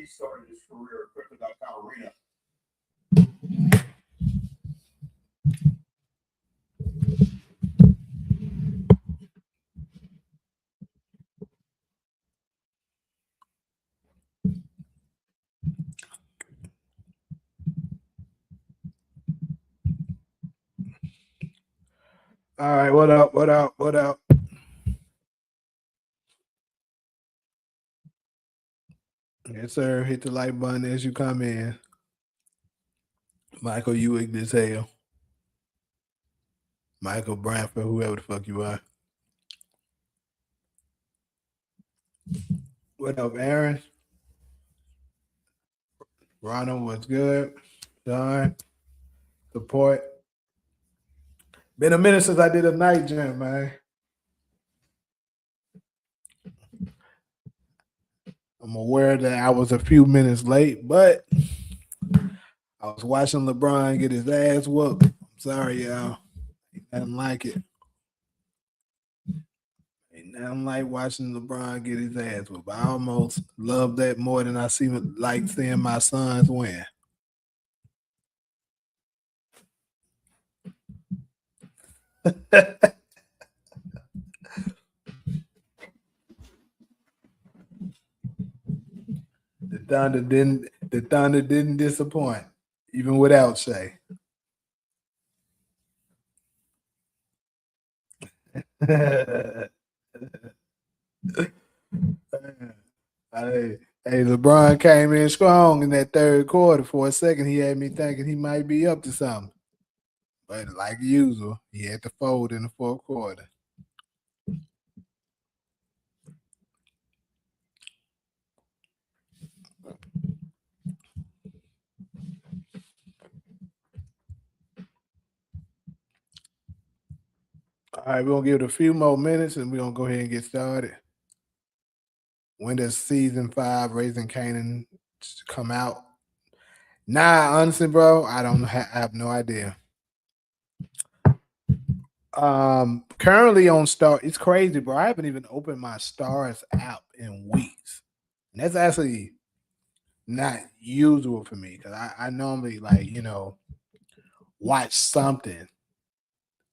he started his career at Crypto.com Arena. All right, what up? What up? What up? Yes, sir. Hit the like button as you come in. Michael, you ignorant as hell. Michael Branford, whoever the fuck you are. What up, Aaron? Ronald, what's good? John, support. Been a minute since I did a night gym, man. I'm aware that I was a few minutes late, but I was watching LeBron get his ass whooped. I'm sorry, y'all. I didn't like it. Ain't nothing like watching LeBron get his ass whooped. I almost love that more than I like seeing my sons win. The Thunder didn't disappoint, even without Shea. Hey, LeBron came in strong in that third quarter. For a second, he had me thinking he might be up to something. But like usual, he had to fold in the fourth quarter. All right, we're going to give it a few more minutes and we're going to go ahead and get started. When does season 5 Raising Kanan come out? Nah, honestly, bro, I have no idea. Currently on Star, it's crazy, bro. I haven't even opened my Stars app in weeks. And that's actually not usual for me because I normally watch something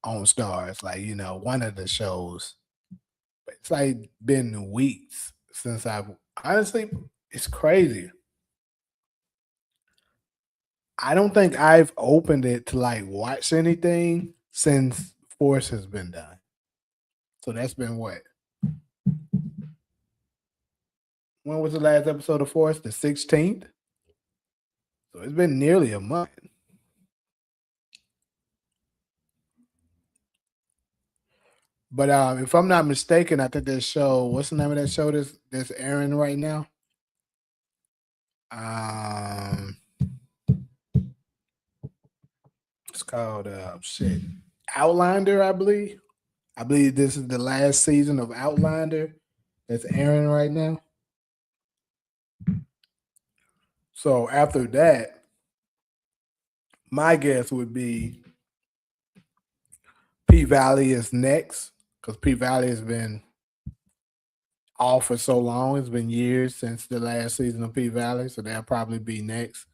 on Stars, one of the shows. But it's like been weeks since honestly, it's crazy. I don't think I've opened it to watch anything since Force has been done. So that's been what? When was the last episode of Force? The 16th? So it's been nearly a month. But if I'm not mistaken, I think that show, what's the name of that show that's airing right now? It's called Outlander, I believe. I believe this is the last season of Outlander that's airing right now. So after that, my guess would be P-Valley is next because P-Valley has been off for so long. It's been years since the last season of P-Valley, so that'll probably be next.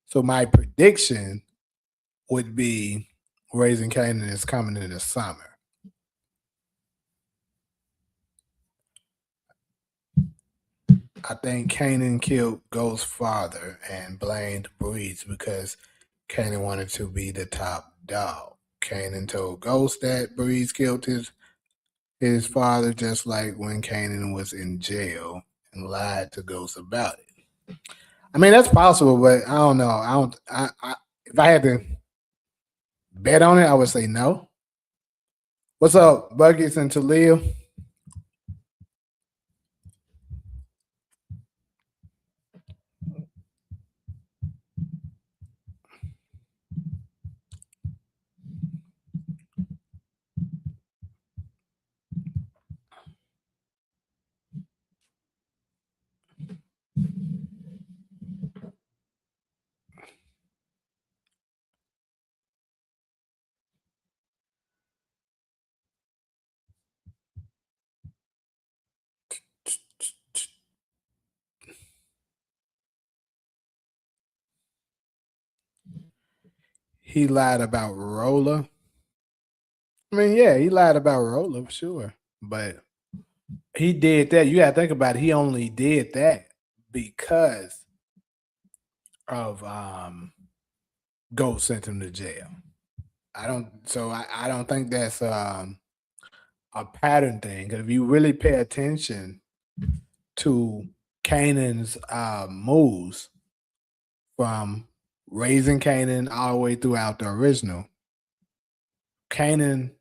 So my prediction would be Raising Kanan is coming in the summer. I think Kanan killed Ghost's father and blamed Breeze because Kanan wanted to be the top dog. Kanan told Ghost that Breeze killed his father just like when Kanan was in jail and lied to Ghost about it. I mean, that's possible, but I don't know. If I had to bet on it, I would say no. What's up, Buckets and Talia? he lied about Roller. I mean, yeah, he lied about Roller, sure. But he did that. You gotta think about it. He only did that because of Ghost sent him to jail. I don't think that's a pattern thing. 'Cause if you really pay attention to Kanan's moves from Raising Kanan all the way throughout the original, Kanan,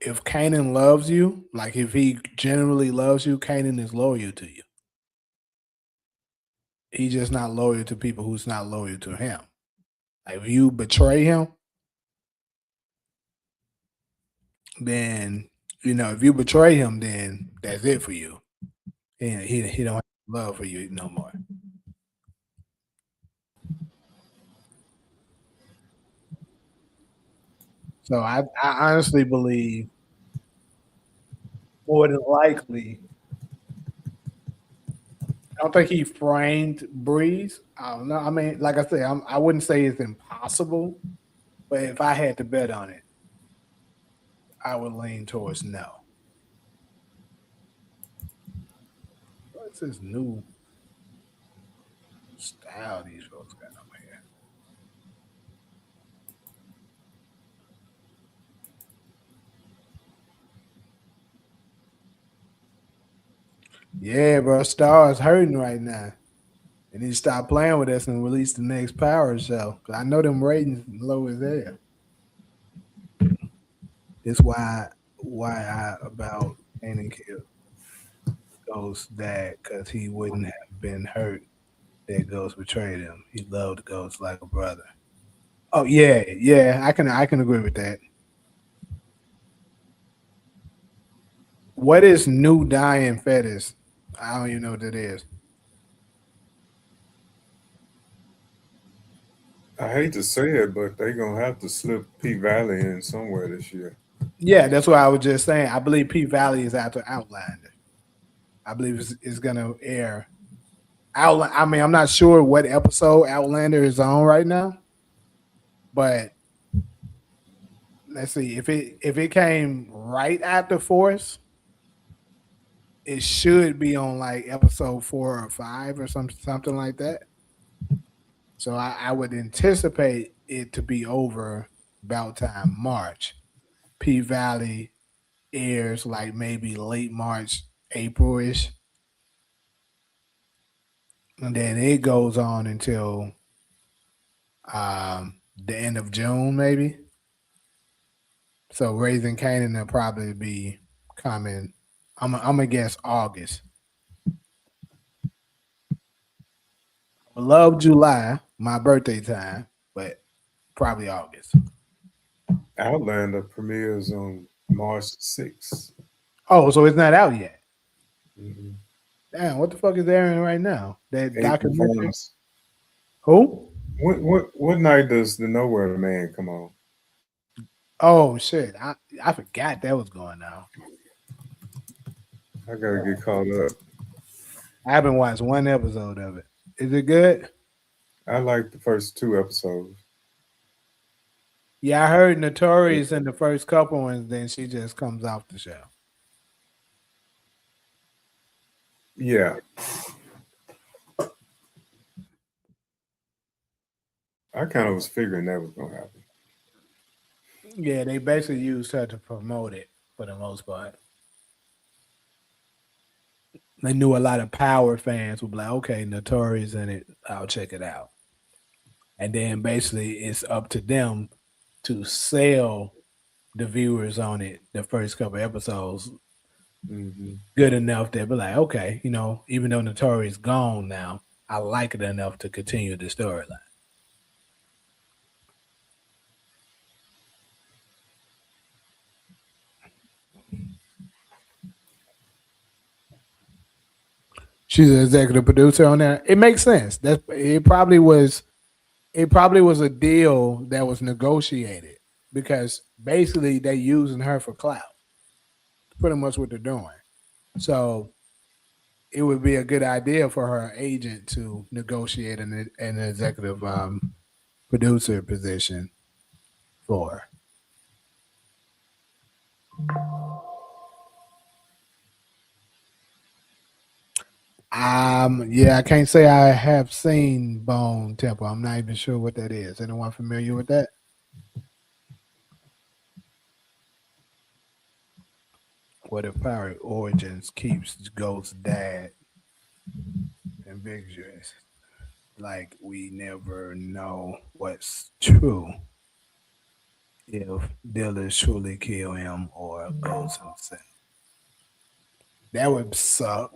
if Kanan loves you, like if he genuinely loves you, Kanan is loyal to you. He's just not loyal to people who's not loyal to him. Like if you betray him, then if you betray him, then that's it for you. He don't have love for you no more. So I honestly believe more than likely, I don't think he framed Breeze. I don't know. I mean, like I said, I wouldn't say it's impossible, but if I had to bet on it, I would lean towards no. What's this new style these folks got over here? Yeah, bro, Star's hurting right now. They need to stop playing with us and release the next Power Show. 'Cause I know them ratings low as hell. That's why I about Kanan killed Ghost dad, because he wouldn't have been hurt that Ghost betrayed him. He loved Ghost like a brother. Oh yeah, yeah, I can agree with that. What is new dying fetish? I don't even know what that is. I hate to say it, but they're gonna have to slip P Valley in somewhere this year. Yeah, that's what I was just saying. I believe P Valley is after Outlander. I believe it's gonna air. I mean, I'm not sure what episode Outlander is on right now, but let's see if it came right after Force, it should be on like episode 4 or 5 or something like that. So I would anticipate it to be over about time March. P Valley airs like maybe late March, April ish, and then it goes on until the end of June maybe. So Raising Kanan will probably be coming. I'm gonna guess August. I love July, my birthday time, but probably August. Outlander premieres on March 6th. Oh, so it's not out yet. Mhm. Damn, what the fuck is airing right now? That April documentary? 1st. Who? What night does the Nowhere Man come on? Oh shit, I forgot that was going on. I gotta get caught up. I haven't watched one episode of it. Is it good? I like the first 2 episodes. Yeah, I heard Notorious in the first couple ones, then she just comes off the show. Yeah, I kind of was figuring that was gonna happen. Yeah, they basically used her to promote it for the most part. They knew a lot of Power fans would be like, okay, Notorious in it, I'll check it out. And then basically it's up to them to sell the viewers on it the first couple episodes Hmm. good enough that be like, okay, even though Notorious gone now, I like it enough to continue the storyline. She's an executive producer on there. It makes sense. That it probably was a deal that was negotiated because basically they using her for clout. Pretty much what they're doing. So it would be a good idea for her agent to negotiate an executive producer position for? Yeah, I can't say I have seen Bone Temple. I'm not even sure what that is. Anyone familiar with that? What if Pirate Origins keeps Ghost's dad ambiguous? Like we never know what's true if dealers truly kill him or Ghost himself. That would suck.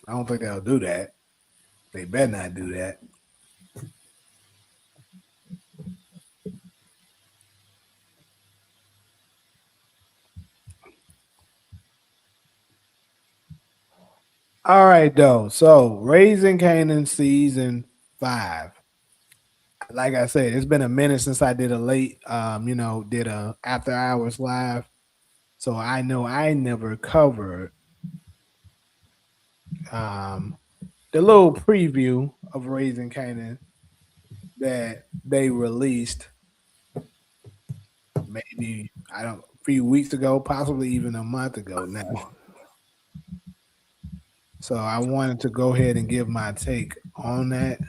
I don't think they'll do that. They better not do that. All right, though. So, Raising Kanan season 5. Like I said, it's been a minute since I did a late, did a after hours live. So I know I never covered the little preview of Raising Kanan that they released maybe a few weeks ago, possibly even a month ago now. So I wanted to go ahead and give my take on that.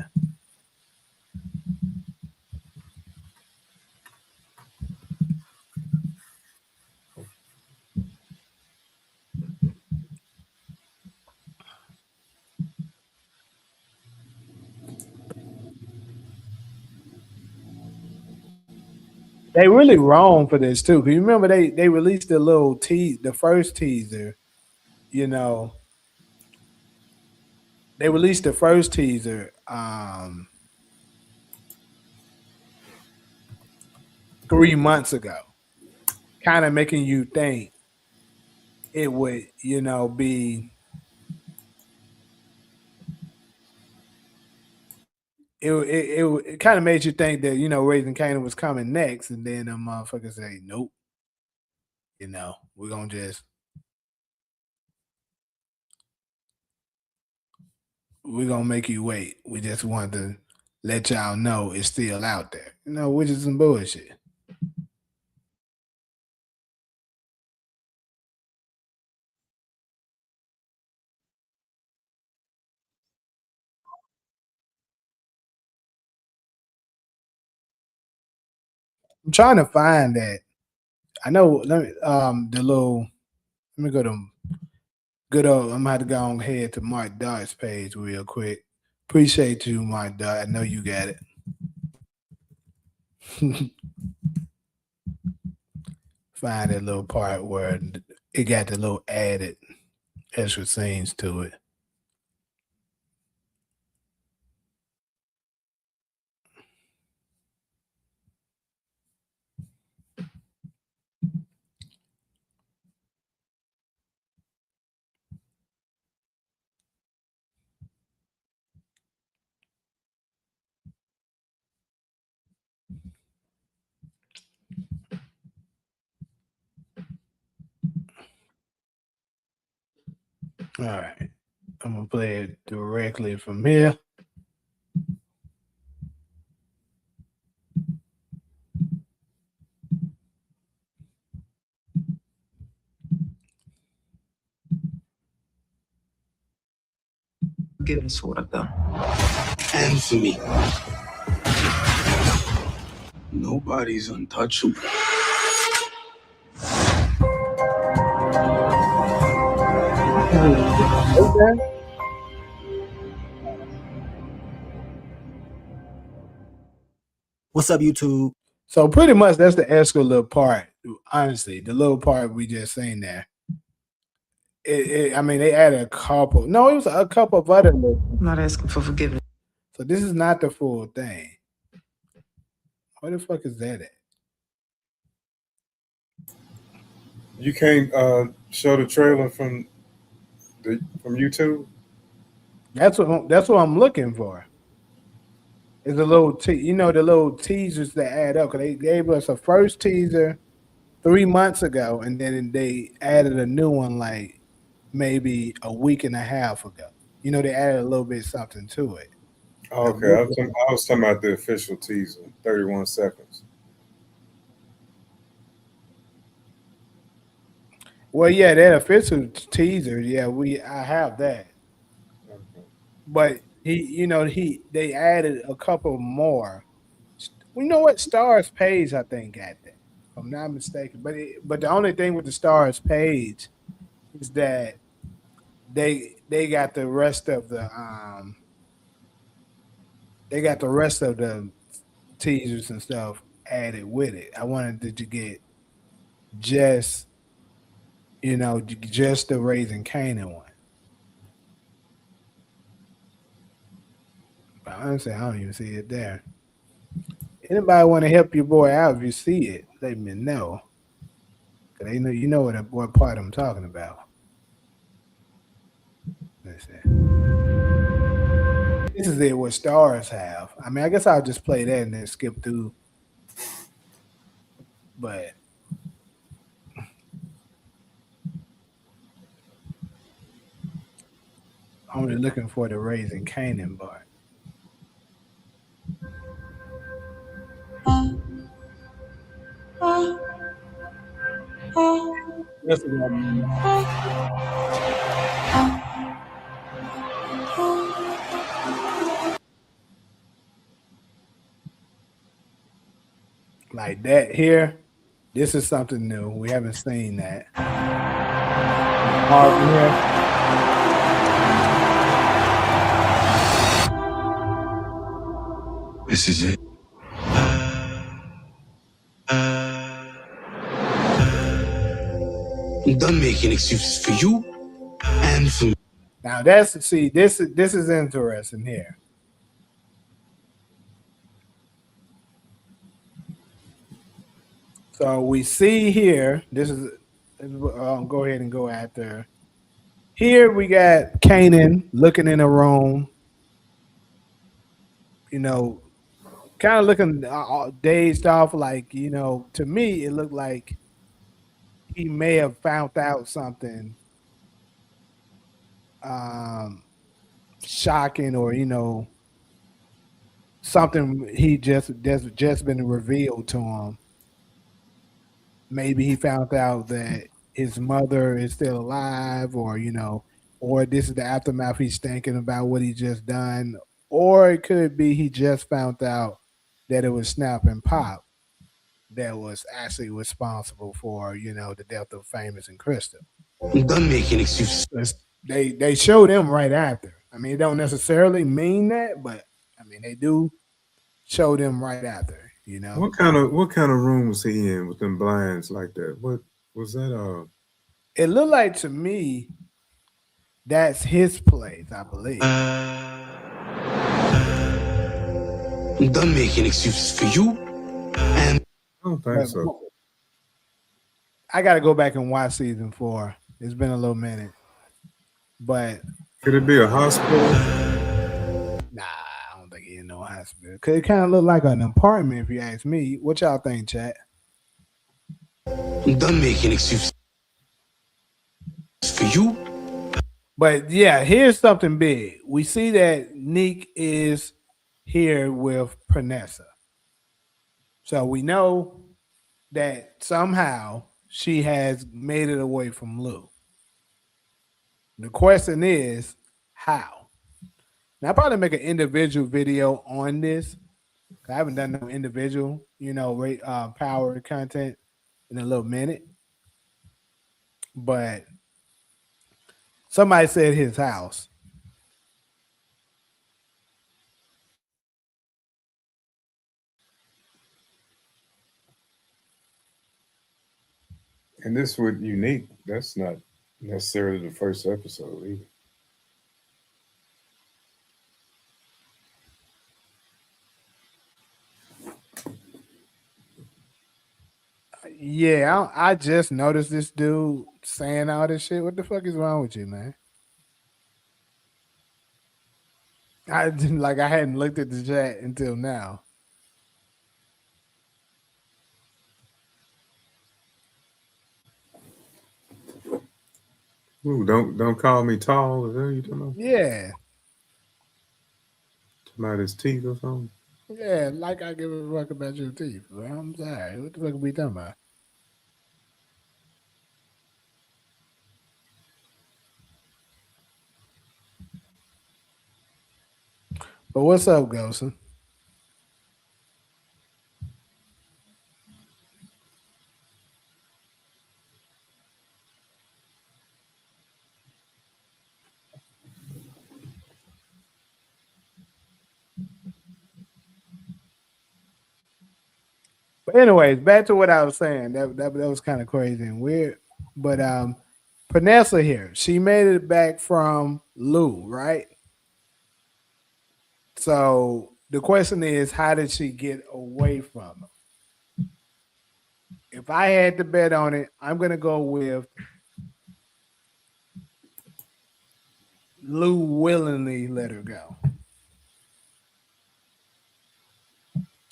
They really wrong for this too. Cause you remember they released the first teaser, you know. They released the first teaser 3 months ago, kind of making you think it would, be it kind of made you think that Raising Kanan was coming next, and then the motherfuckers say nope. We're gonna make you wait. We just wanted to let y'all know it's still out there. Which is some bullshit. I'm trying to find that. I know. Let me Let me go to good old. I'm gonna have to go on ahead to Mark Dart's page real quick. Appreciate you, Mark Dart. I know you got it. Find that little part where it got the little added extra scenes to it. All right. I'm gonna play it directly from here. Forgiveness for what I've done. Answer me. Nobody's untouchable. Okay. What's up, YouTube? So pretty much that's the extra little part. Honestly, the little part we just seen there. I mean, they added a couple. No, it was a couple of other. I'm not asking for forgiveness. So this is not the full thing. Where the fuck is that at? You can't show the trailer from YouTube. That's what I'm looking for. It's a little the little teasers that add up. Cause they gave us a first teaser 3 months ago, and then they added a new one like maybe a week and a half ago. They added a little bit something to it. Okay, I was talking about the official teaser, 31 seconds. Well, yeah, that official teaser. Yeah, I have that. Okay. But they added a couple more. You know what? Stars Page, I think, got that. If I'm not mistaken. But the only thing with the Stars Page is that they got the rest of the teasers and stuff added with it. I wanted to get just just the Raising Kanan one. But honestly, I don't even see it there. Anybody want to help your boy out if you see it? Let me know. 'Cause they know what part I'm talking about. Let's see. This is it. What stars have? I mean, I guess I'll just play that and then skip through. But I'm only looking for the Raising Kanan part. That's what I mean. Like that here. This is something new. We haven't seen that. Marvin here. This is it. I'm done making excuses for you and for me. Now this is interesting here. So we see here. Go ahead and go after. Here we got Kanan looking in a room. Kind of looking dazed off. Like to me, it looked like he may have found out something shocking, or something he just been revealed to him. Maybe he found out that his mother is still alive, or this is the aftermath. He's thinking about what he just done, or it could be he just found out that it was Snap and Pop that was actually responsible for the death of Famous and Crystal. I'm done making excuses. They showed him right after. I mean, it don't necessarily mean that, but I mean they do show them right after. What kind of room was he in with them blinds like that? What was that? It looked like to me that's his place, I believe. I'm done making excuses for you and I don't think so. I got to go back and watch season 4. It's been a little minute, but Could it be a hospital? nah, I don't think he in no hospital. Cause it kind of looked like an apartment, if you ask me. What y'all think, chat? I'm done making excuses for you. But yeah, here's something big. We see that Neek is here with Pranessa. So we know that somehow she has made it away from Lou. The question is, how? Now, I'll probably make an individual video on this. I haven't done no individual, power content in a little minute. But somebody said his house. And this with Unique, that's not necessarily the first episode either. Yeah, I just noticed this dude saying all this shit. What the fuck is wrong with you, man? I hadn't looked at the chat until now. Ooh, don't call me tall. Is that what you talking about? Yeah. About his teeth or something. Yeah, like I give a fuck about your teeth. Bro. I'm sorry. What the fuck are we talking about? But what's up, Golson? But anyways, back to what I was saying. That was kind of crazy and weird. But Panessa here, she made it back from Lou, right? So the question is, how did she get away from him? If I had to bet on it, I'm gonna go with Lou willingly let her go.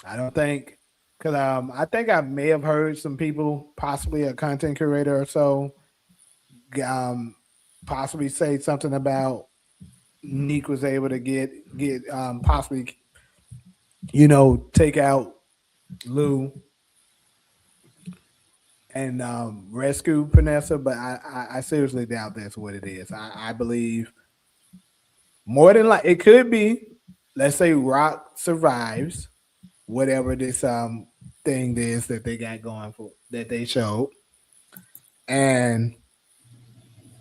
I don't think, because I think I may have heard some people, possibly a content curator or so, possibly say something about Neek was able to get possibly, take out Lou and rescue Panessa, but I seriously doubt that's what it is. I believe more than like it could be. Let's say Rock survives whatever this thing is that they got going for that they showed, and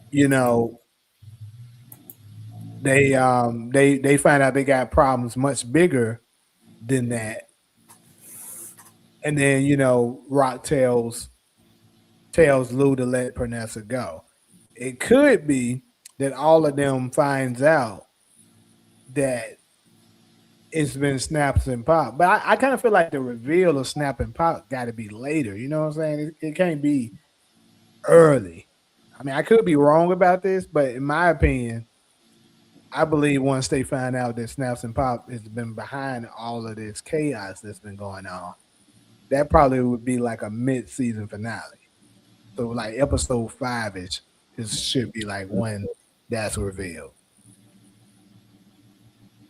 they find out they got problems much bigger than that, and then Rock tells Lou to let Panessa go. It could be that all of them finds out that it's been snaps and pop. But I kind of feel like the reveal of snap and pop got to be later. You know what I'm saying? It can't be early. I mean, I could be wrong about this, but in my opinion, I believe once they find out that snaps and pop has been behind all of this chaos that's been going on, that probably would be like a mid-season finale. So like episode 5-ish, this should be like when that's revealed.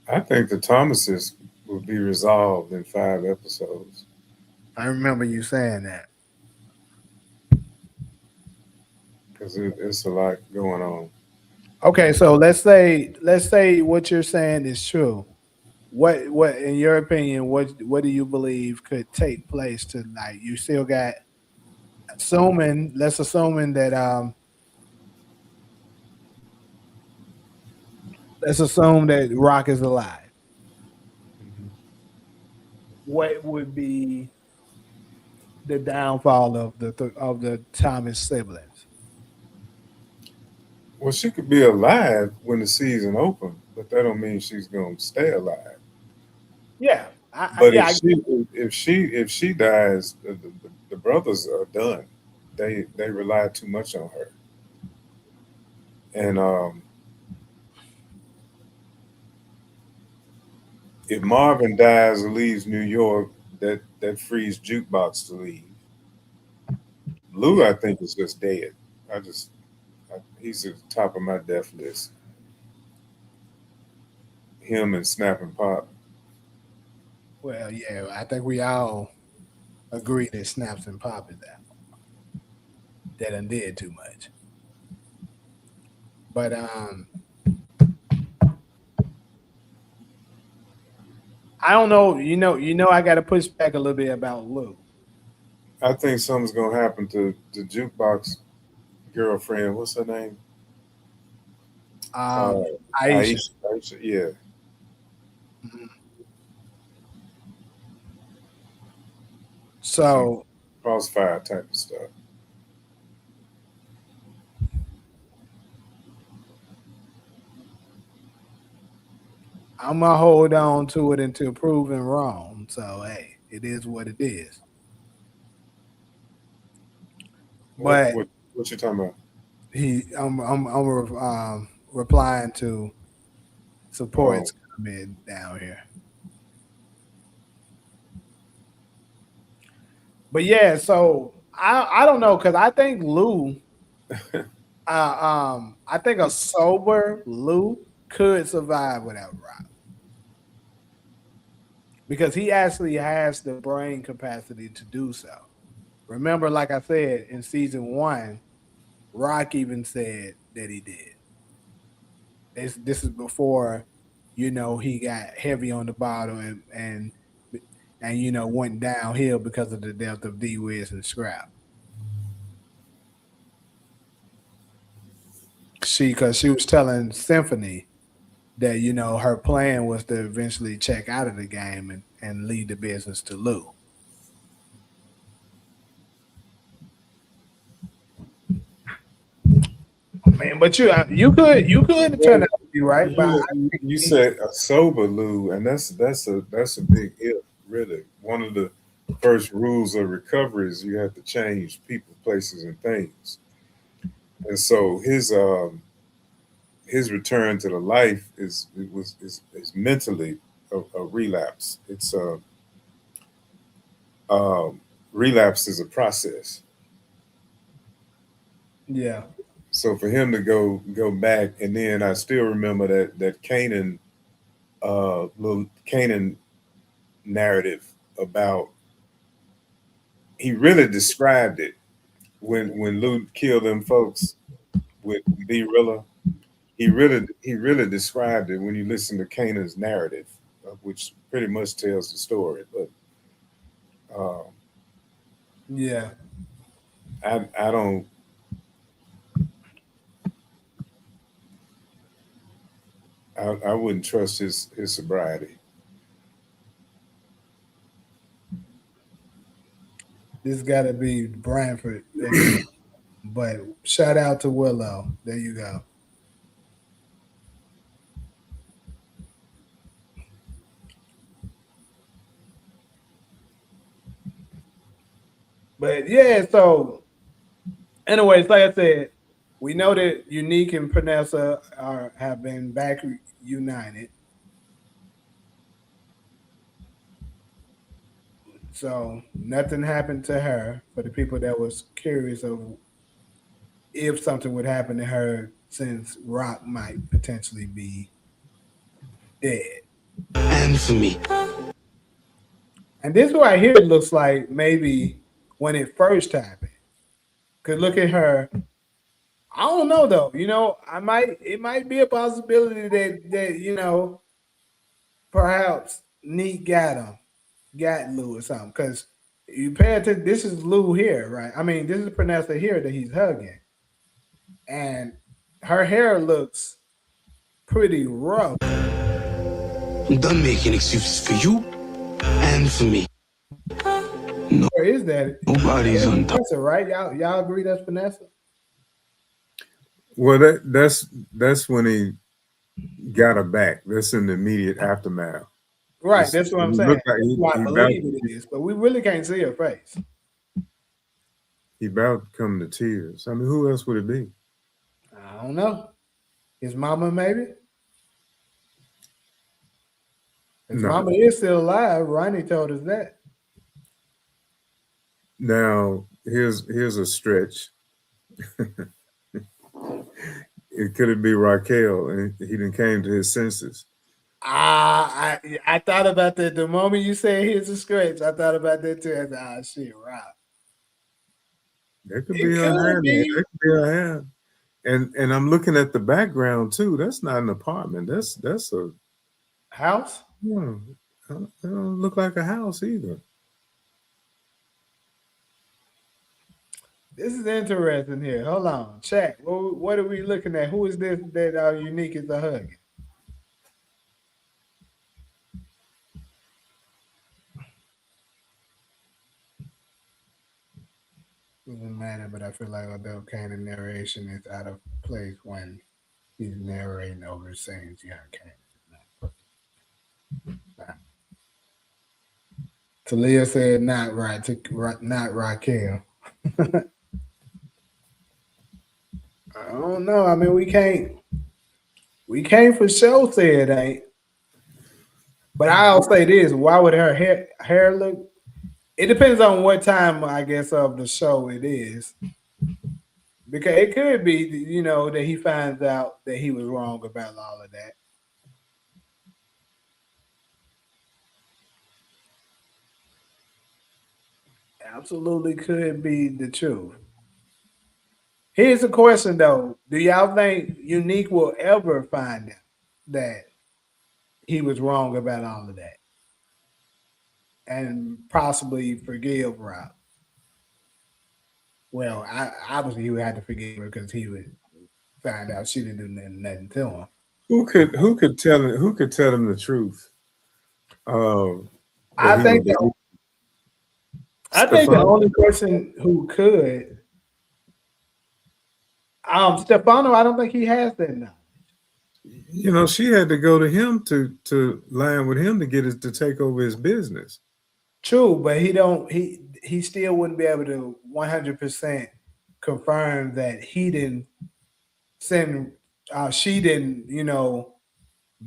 I think the Thomases will be resolved in 5 episodes. I remember you saying that. Because it's a lot going on. Okay, so let's say what you're saying is true. What in your opinion, what do you believe could take place to like you still got let's assuming that let's assume that Rock is alive. Mm-hmm. What would be the downfall of the Thomas siblings? Well, she could be alive when the season opens, but that don't mean she's gonna stay alive. Yeah, But if she dies, the brothers are done. They rely too much on her, and if Marvin dies or leaves New York, that frees Jukebox to leave. Lou, I think, is just dead. He's at the top of my death list. Him and Snap and Pop. Well, yeah, I think we all agree that Snaps and Pop is out. That done did too much. But I don't know. I got to push back a little bit about Lou. I think something's gonna happen to the Jukebox girlfriend. What's her name? Aisha. Aisha, yeah. Mm-hmm. So Crossfire type of stuff. I'm gonna hold on to it until proven wrong. So hey, it is what it is. But what you talking about? I'm replying to supports comment down here. But yeah, so I don't know because I think Lou, I think a sober Lou could survive without Rock. because he actually has the brain capacity to do so. Remember, like I said in season 1, Rock even said that he did. This is before, he got heavy on the bottle and went downhill because of the death of D Wiz and Scrap. Because she was telling Symphony that her plan was to eventually check out of the game and leave the business to Lou. Man, but you could turn out to be right, but You said a sober Lou, and that's a big if, really. One of the first rules of recovery is you have to change people, places, and things. And so his return to the life is mentally a relapse. It's relapse is a process. yeah. So for him to go back, and then I still remember that Kanan, little Kanan narrative about, he really described it when Lou killed them folks with D-Rilla. He really described it when you listen to Kanan's narrative, which pretty much tells the story. But Yeah. I don't. I wouldn't trust his sobriety. This got to be Branford. But shout out to Willow. There you go. But yeah, so anyways, like I said, we know that Unique and Panessa have been back united. So nothing happened to her. For the people that was curious of if something would happen to her, since Rock might potentially be dead. And for me. And this right here looks like maybe when it first happened. Cause look at her. I don't know though. It might be a possibility that perhaps Neat got Lou or something. Cause you pay attention, this is Lou here, right? I mean, this is Panessa here that he's hugging. And her hair looks pretty rough. I'm done making excuses for you and for me. Where is that? Nobody's on top. Vanessa, right? Y'all agree that's Vanessa? Well, that's when he got her back. That's in the immediate aftermath. Right, that's what I'm saying. Like I believe it is, but we really can't see her face. He about to come to tears. I mean, who else would it be? I don't know. His mama, maybe? His mama is still alive. Ronnie told us that. Now, here's a stretch. It could be Raquel, and he didn't came to his senses. I thought about that the moment you said here's a stretch. I thought about that too. I said, shit, Rock. That could be her hand. That could be her hand. And I'm looking at the background too. That's not an apartment. That's a house. It don't look like a house either. This is interesting here. Hold on, check. What are we looking at? Who is this that Unique is a hug? Doesn't matter, but I feel like Adele Kanan narration is out of place when he's narrating over scenes. Yeah, Kanan. Talia said not right, not Raquel. I don't know. I mean, we can't for sure say it ain't. But I'll say this: why would her hair look? It depends on what time, I guess, of the show it is. Because it could be, that he finds out that he was wrong about all of that. absolutely could be the truth. Here's the question though: do y'all think Unique will ever find out that he was wrong about all of that and possibly forgive Rob? Well, obviously he would have to forgive her because he would find out she didn't do nothing to him. Who could tell him the truth? I think the Stefano? only person who could, Stefano. I don't think he has that now. She had to go to him to line with him to get to take over his business. True, but he don't. He still wouldn't be able to 100% confirm that he didn't send. She didn't.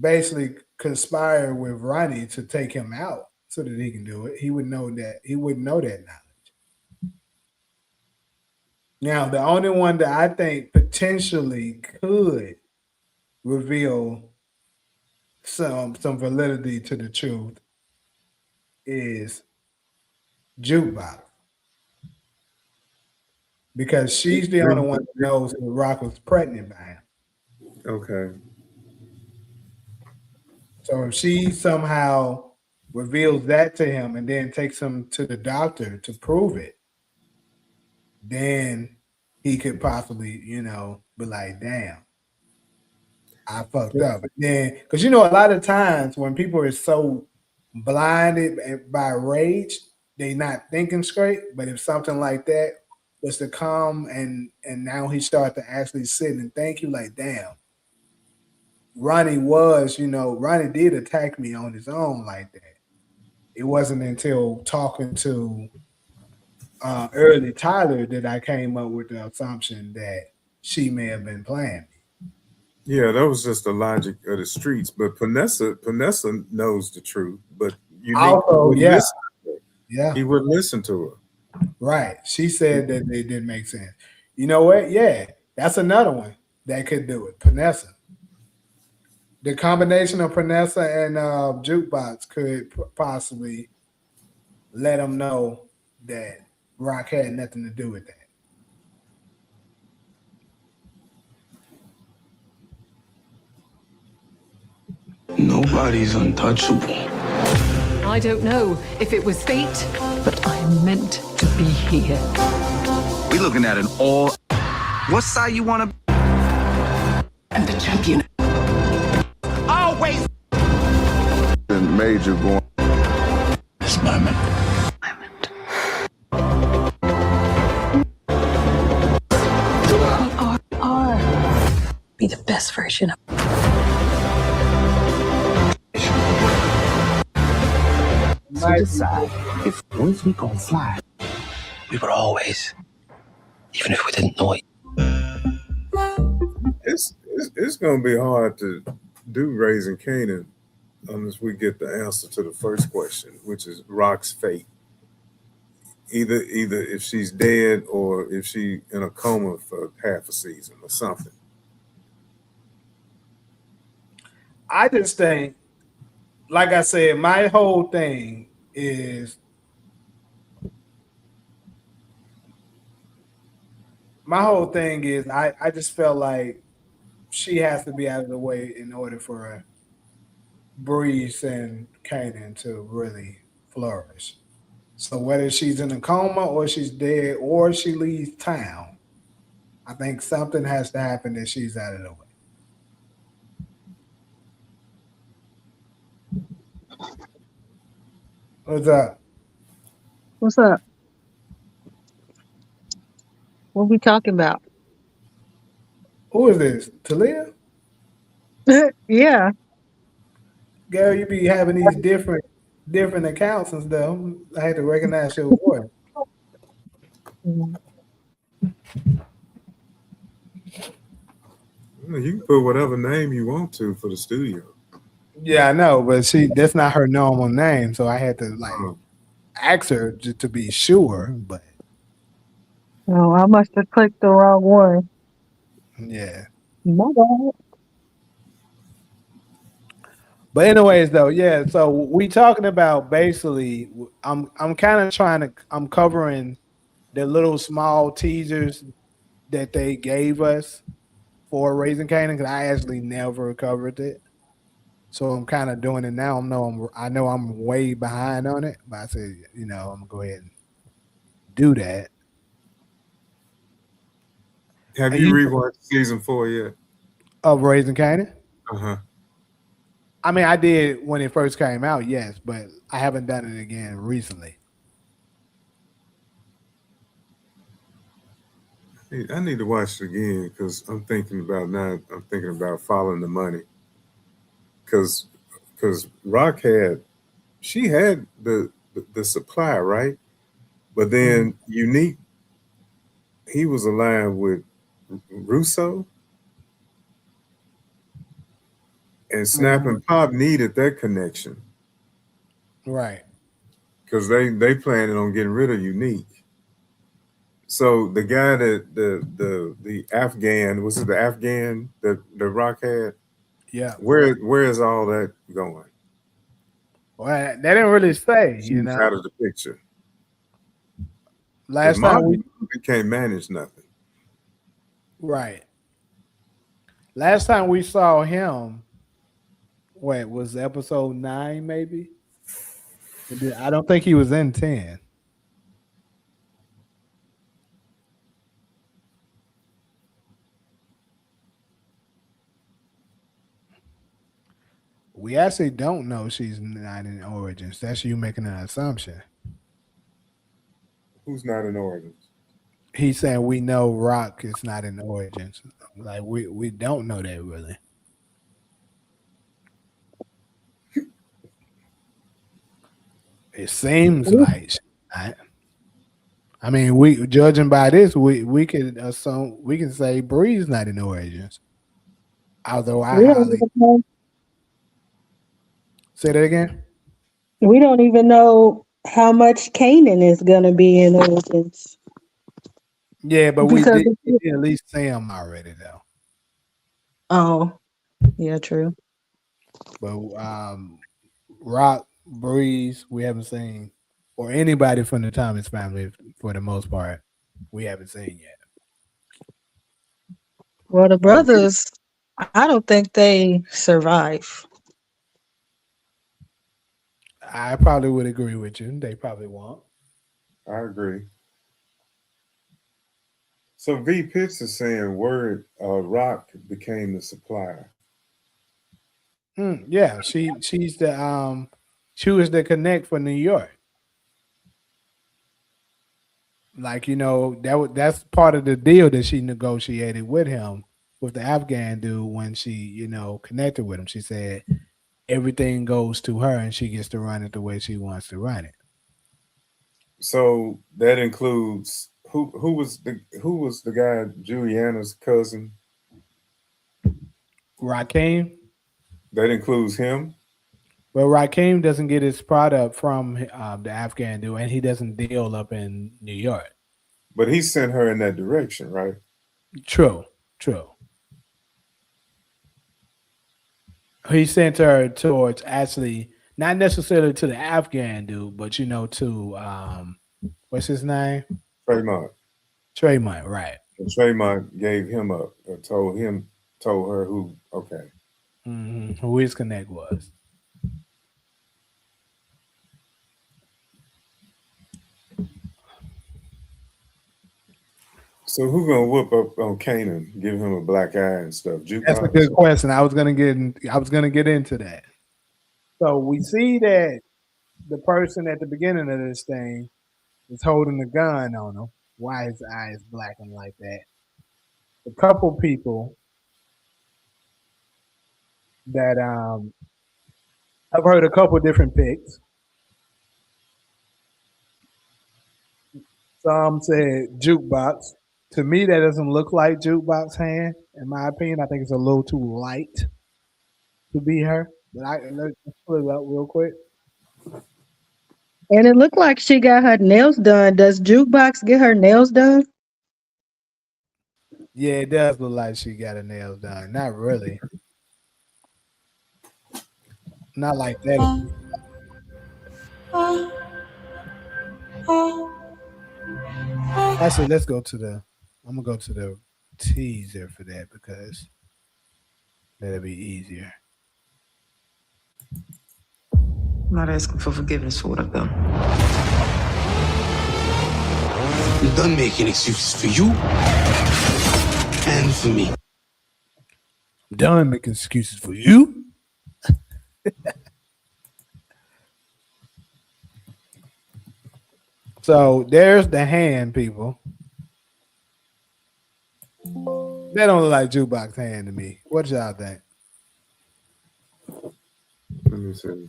Basically conspire with Ronnie to take him out so that he can do it. He would know that. He wouldn't know that knowledge. Now, the only one that I think potentially could reveal some validity to the truth is Jukebox, because she's the only one that knows that Rock was pregnant by him. Okay. So if she somehow reveals that to him and then takes him to the doctor to prove it, then he could possibly, be like, damn, I fucked up. But then, because a lot of times when people are so blinded by rage, they not thinking straight. But if something like that was to come and now he start to actually sit and think, you like, damn, Ronnie did attack me on his own like that. It wasn't until talking to early Tyler that I came up with the assumption that she may have been playing me. Yeah, that was just the logic of the streets. But Panessa knows the truth. But Also, yeah, he wouldn't listen to her. Right. She said that it didn't make sense. You know what? Yeah, that's another one that could do it. Panessa. The combination of Panessa and Jukebox could possibly let them know that Rock had nothing to do with that. Nobody's untouchable. I don't know if it was fate, but I'm meant to be here. We looking at an all. What side you want to? I'm the champion. Always. Major going. This moment. Be the best version of. So decide if once we gon' fly, we would always, even if we didn't know it. It's gonna be hard to do Raising Kanan unless we get the answer to the first question, which is Rock's fate. Either if she's dead or if she in a coma for half a season or something. I just think, like I said, my whole thing is I just felt like she has to be out of the way in order for Breeze and Kanan to really flourish. So whether she's in a coma or she's dead or she leaves town, I think something has to happen that she's out of the way. What's up? What's up? What we talking about? Who is this? Talia? Yeah. Girl, you be having these different accounts and stuff. I had to recognize your voice. You can put whatever name you want to for the studio. Yeah, I know, but that's not her normal name, so I had to ask her just to be sure. But Oh, I must have clicked the wrong one. yeah. My bad. But anyways, though, yeah. So we talking about basically. I'm kind of trying to. I'm covering the little small teasers that they gave us for Raising Kanan because I actually never covered it. So I'm kind of doing it now. I know I'm way behind on it, but I said, I'm gonna go ahead and do that. Have And you you rewatched season 4 yet? of Raising Kanan? Uh-huh. I mean, I did when it first came out, yes, but I haven't done it again recently. I need to watch it again because I'm thinking about following the money. Because Rock she had the supply, right? But then Unique, he was aligned with Russo, and Snap and Pop needed that connection Right. because they planning on getting rid of Unique. So the guy that the Afghan, was it the Afghan that the Rock had? Yeah. Where is all that going? Well, they didn't really say, She's out of the picture. Because Last time we can't manage nothing. right. Last time we saw him, was episode 9 maybe? I don't think he was in 10. We actually don't know she's not in Origins. That's you making an assumption. Who's not in Origins? He's saying we know Rock is not in Origins. Like we don't know that really. It seems like she's not. I mean, we judging by this, we could assume we can say Bree's not in Origins. Although I highly say that again. We don't even know how much Kanan is gonna be in Origins. Yeah, but we did at least see him already though. Oh, yeah, true. But Rock, Breeze, we haven't seen, or anybody from the Thomas family for the most part, we haven't seen yet. Well, the brothers, I don't think they survive. I probably would agree with you. They probably won't. I agree. So V Pitts is saying word Rock became the supplier. Yeah, she's the she was the connect for New York. Like that's part of the deal that she negotiated with him with the Afghan dude when she connected with him. She said everything goes to her and she gets to run it the way she wants to run it. So that includes who was the guy Juliana's cousin? Rakim. That includes him. Well, Rakim doesn't get his product from the Afghan dude, and he doesn't deal up in New York. But he sent her in that direction, right? True. He sent her towards actually not necessarily to the Afghan dude, but to what's his name? Tremont, right? And Tremont gave him up, or told her who. Okay. Who his connect was. So who gonna whoop up on Kanan, give him a black eye and stuff? That's a good question. I was gonna get into that. So we see that the person at the beginning of this thing is holding the gun on him. Why his eye is blackened like that? A couple people that I've heard a couple different picks. Some said jukebox. To me, that doesn't look like jukebox hand. In my opinion, I think it's a little too light to be her. But let's put it up real quick. And it looked like she got her nails done. Does Jukebox get her nails done? Yeah, it does look like she got her nails done. Not really. Not like that. Actually, let's go to the. I'm gonna go to the teaser for that because that'll be easier. I'm not asking for forgiveness for what I've done. I'm done making excuses for you and for me. I'm done making excuses for you. So there's the hand, people. That don't look like jukebox hand to me. What y'all think? Let me see.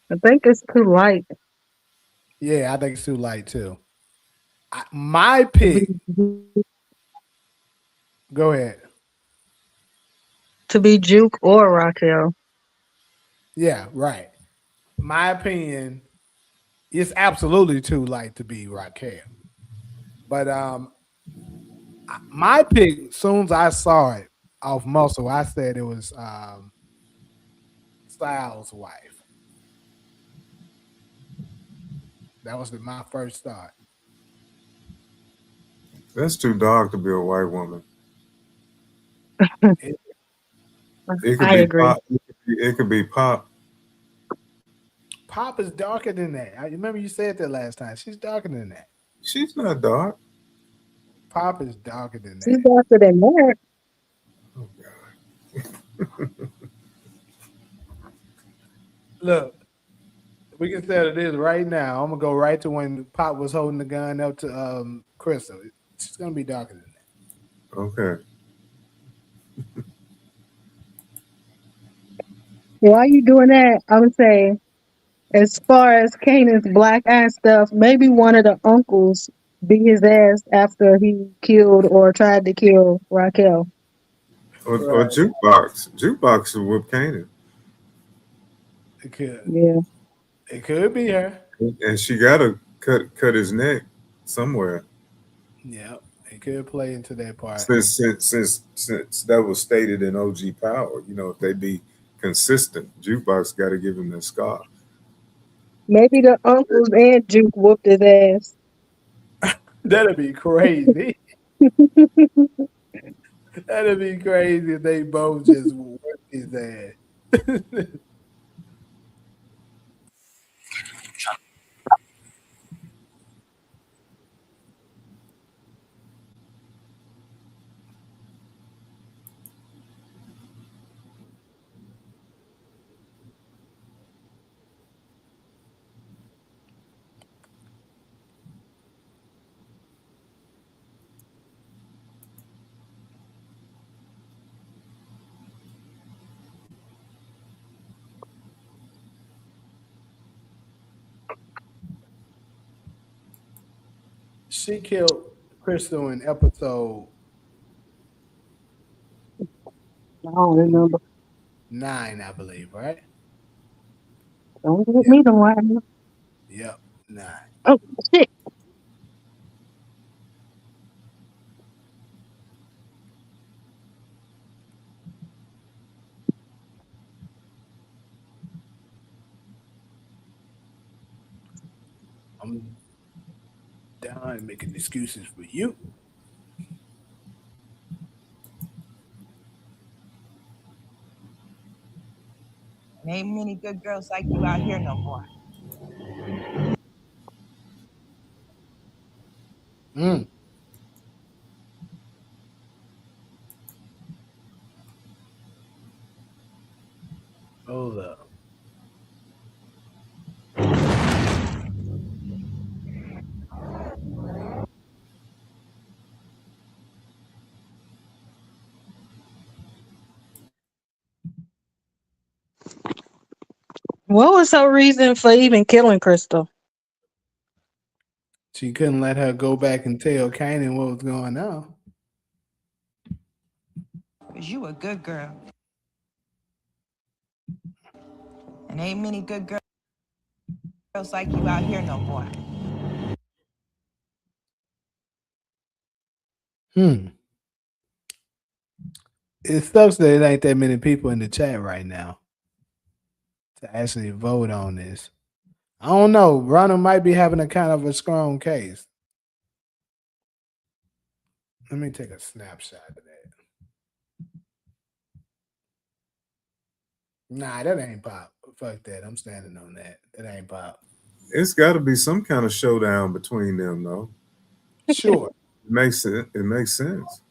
I think it's too light Yeah, I think it's too light too. My pick. Go ahead. to be Juke or Raquel. Yeah, right. My opinion, it's absolutely too light to be Raquel. But my pick, as soon as I saw it off Muscle, I said it was Styles' wife. That was my first thought. That's too dark to be a white woman. It, It could I be agree. pop. It could be pop. Pop is darker than that. I remember you said that last time. She's darker than that. She's not dark. Pop is darker than She's that. darker than that. Oh God. Look, we can settle this right now. I'm gonna go right to when Pop was holding the gun up to Crystal. She's gonna be darker than that. Okay. Why you doing that? I would say, as far as Kanan's black ass stuff, maybe one of the uncles beat his ass after he killed or tried to kill Raquel. Or jukebox. Jukebox will whoop Kanan. It could. Yeah. It could be her. And she gotta cut his neck somewhere. Yeah, it could play into that part. Since that was stated in OG Power, if they be consistent, Jukebox got to give him the scar. Maybe the uncles and Juke whooped his ass. That'd be crazy. That'd be crazy if they both just whipped his ass. She killed Crystal in episode I don't remember. 9, I believe, right? Don't get me the one. Yep, 9. Oh shit. I'm done making excuses for you. Ain't many good girls like you out here no more. Mm. Hold up. What was her reason for even killing Crystal? She couldn't let her go back and tell Kanan what was going on. Cause you a good girl. And ain't many good girls like you out here no more. It sucks that it ain't that many people in the chat right now to actually vote on this. I don't know. Ronald might be having a kind of a strong case. Let me take a snapshot of that. Nah, that ain't pop. Fuck that. I'm standing on that. That ain't pop. It's got to be some kind of showdown between them, though. Sure. It makes it. It makes sense.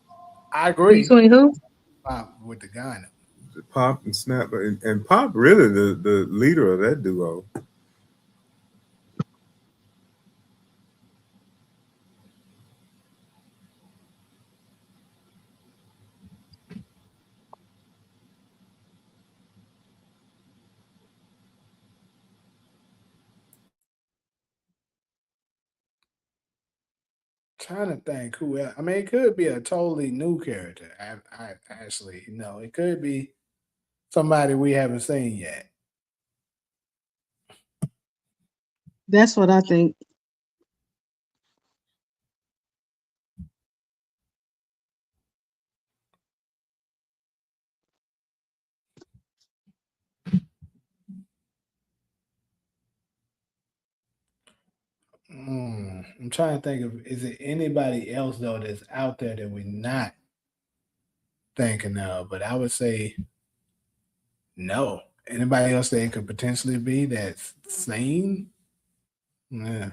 I agree. Between who? Pop with the gun. Pop and Snap, and Pop really the leader of that duo. Trying to think who else. I mean, it could be a totally new character. I actually, it could be somebody we haven't seen yet. That's what I think. I'm trying to think of, is it anybody else though that's out there that we're not thinking of? But I would say no. Anybody else that it could potentially be that's seen? Yeah.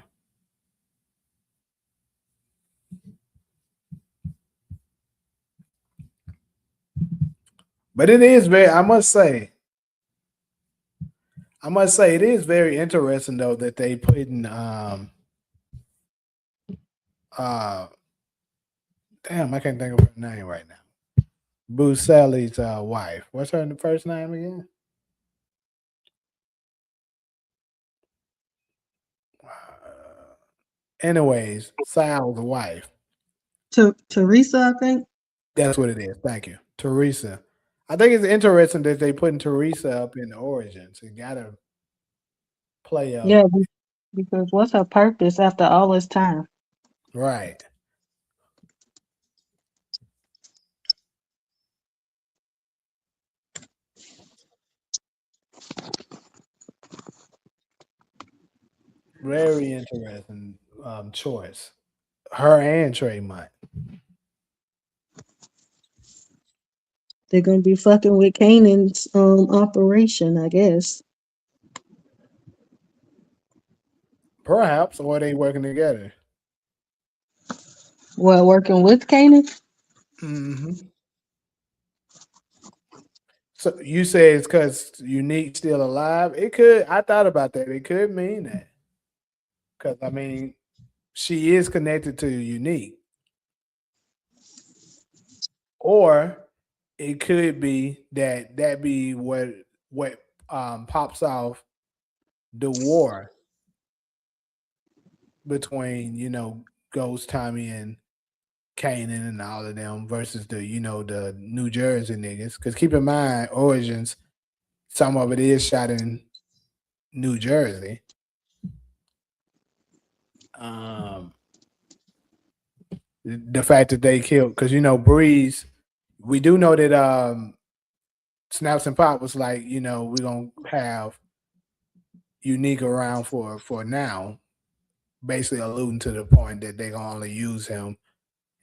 But it is very, I must say, it is very interesting though that they put in damn, I can't think of her name right now. Buscemi's wife. What's her first name again? Anyways, Sal's wife. Teresa, I think. That's what it is. Thank you. Teresa. I think it's interesting that they putting Teresa up in the Origins. You gotta play up. Yeah, because what's her purpose after all this time? Right. Very interesting choice. Her and Tremont. They're gonna be fucking with Kanan's operation, I guess. Perhaps, or are they working together? Well, working with Kanan? Mm-hmm. So you say it's because Unique still alive? It could. I thought about that. It could mean that. Because I mean, she is connected to Unique. Or it could be that be what pops off the war between Ghost, Tommy, and Kanan and all of them versus the New Jersey niggas. Because keep in mind, Origins, some of it is shot in New Jersey. The fact that they killed, because Breeze, we do know that Snaps and Pop was like, we're gonna have Unique around for now, basically alluding to the point that they're gonna only use him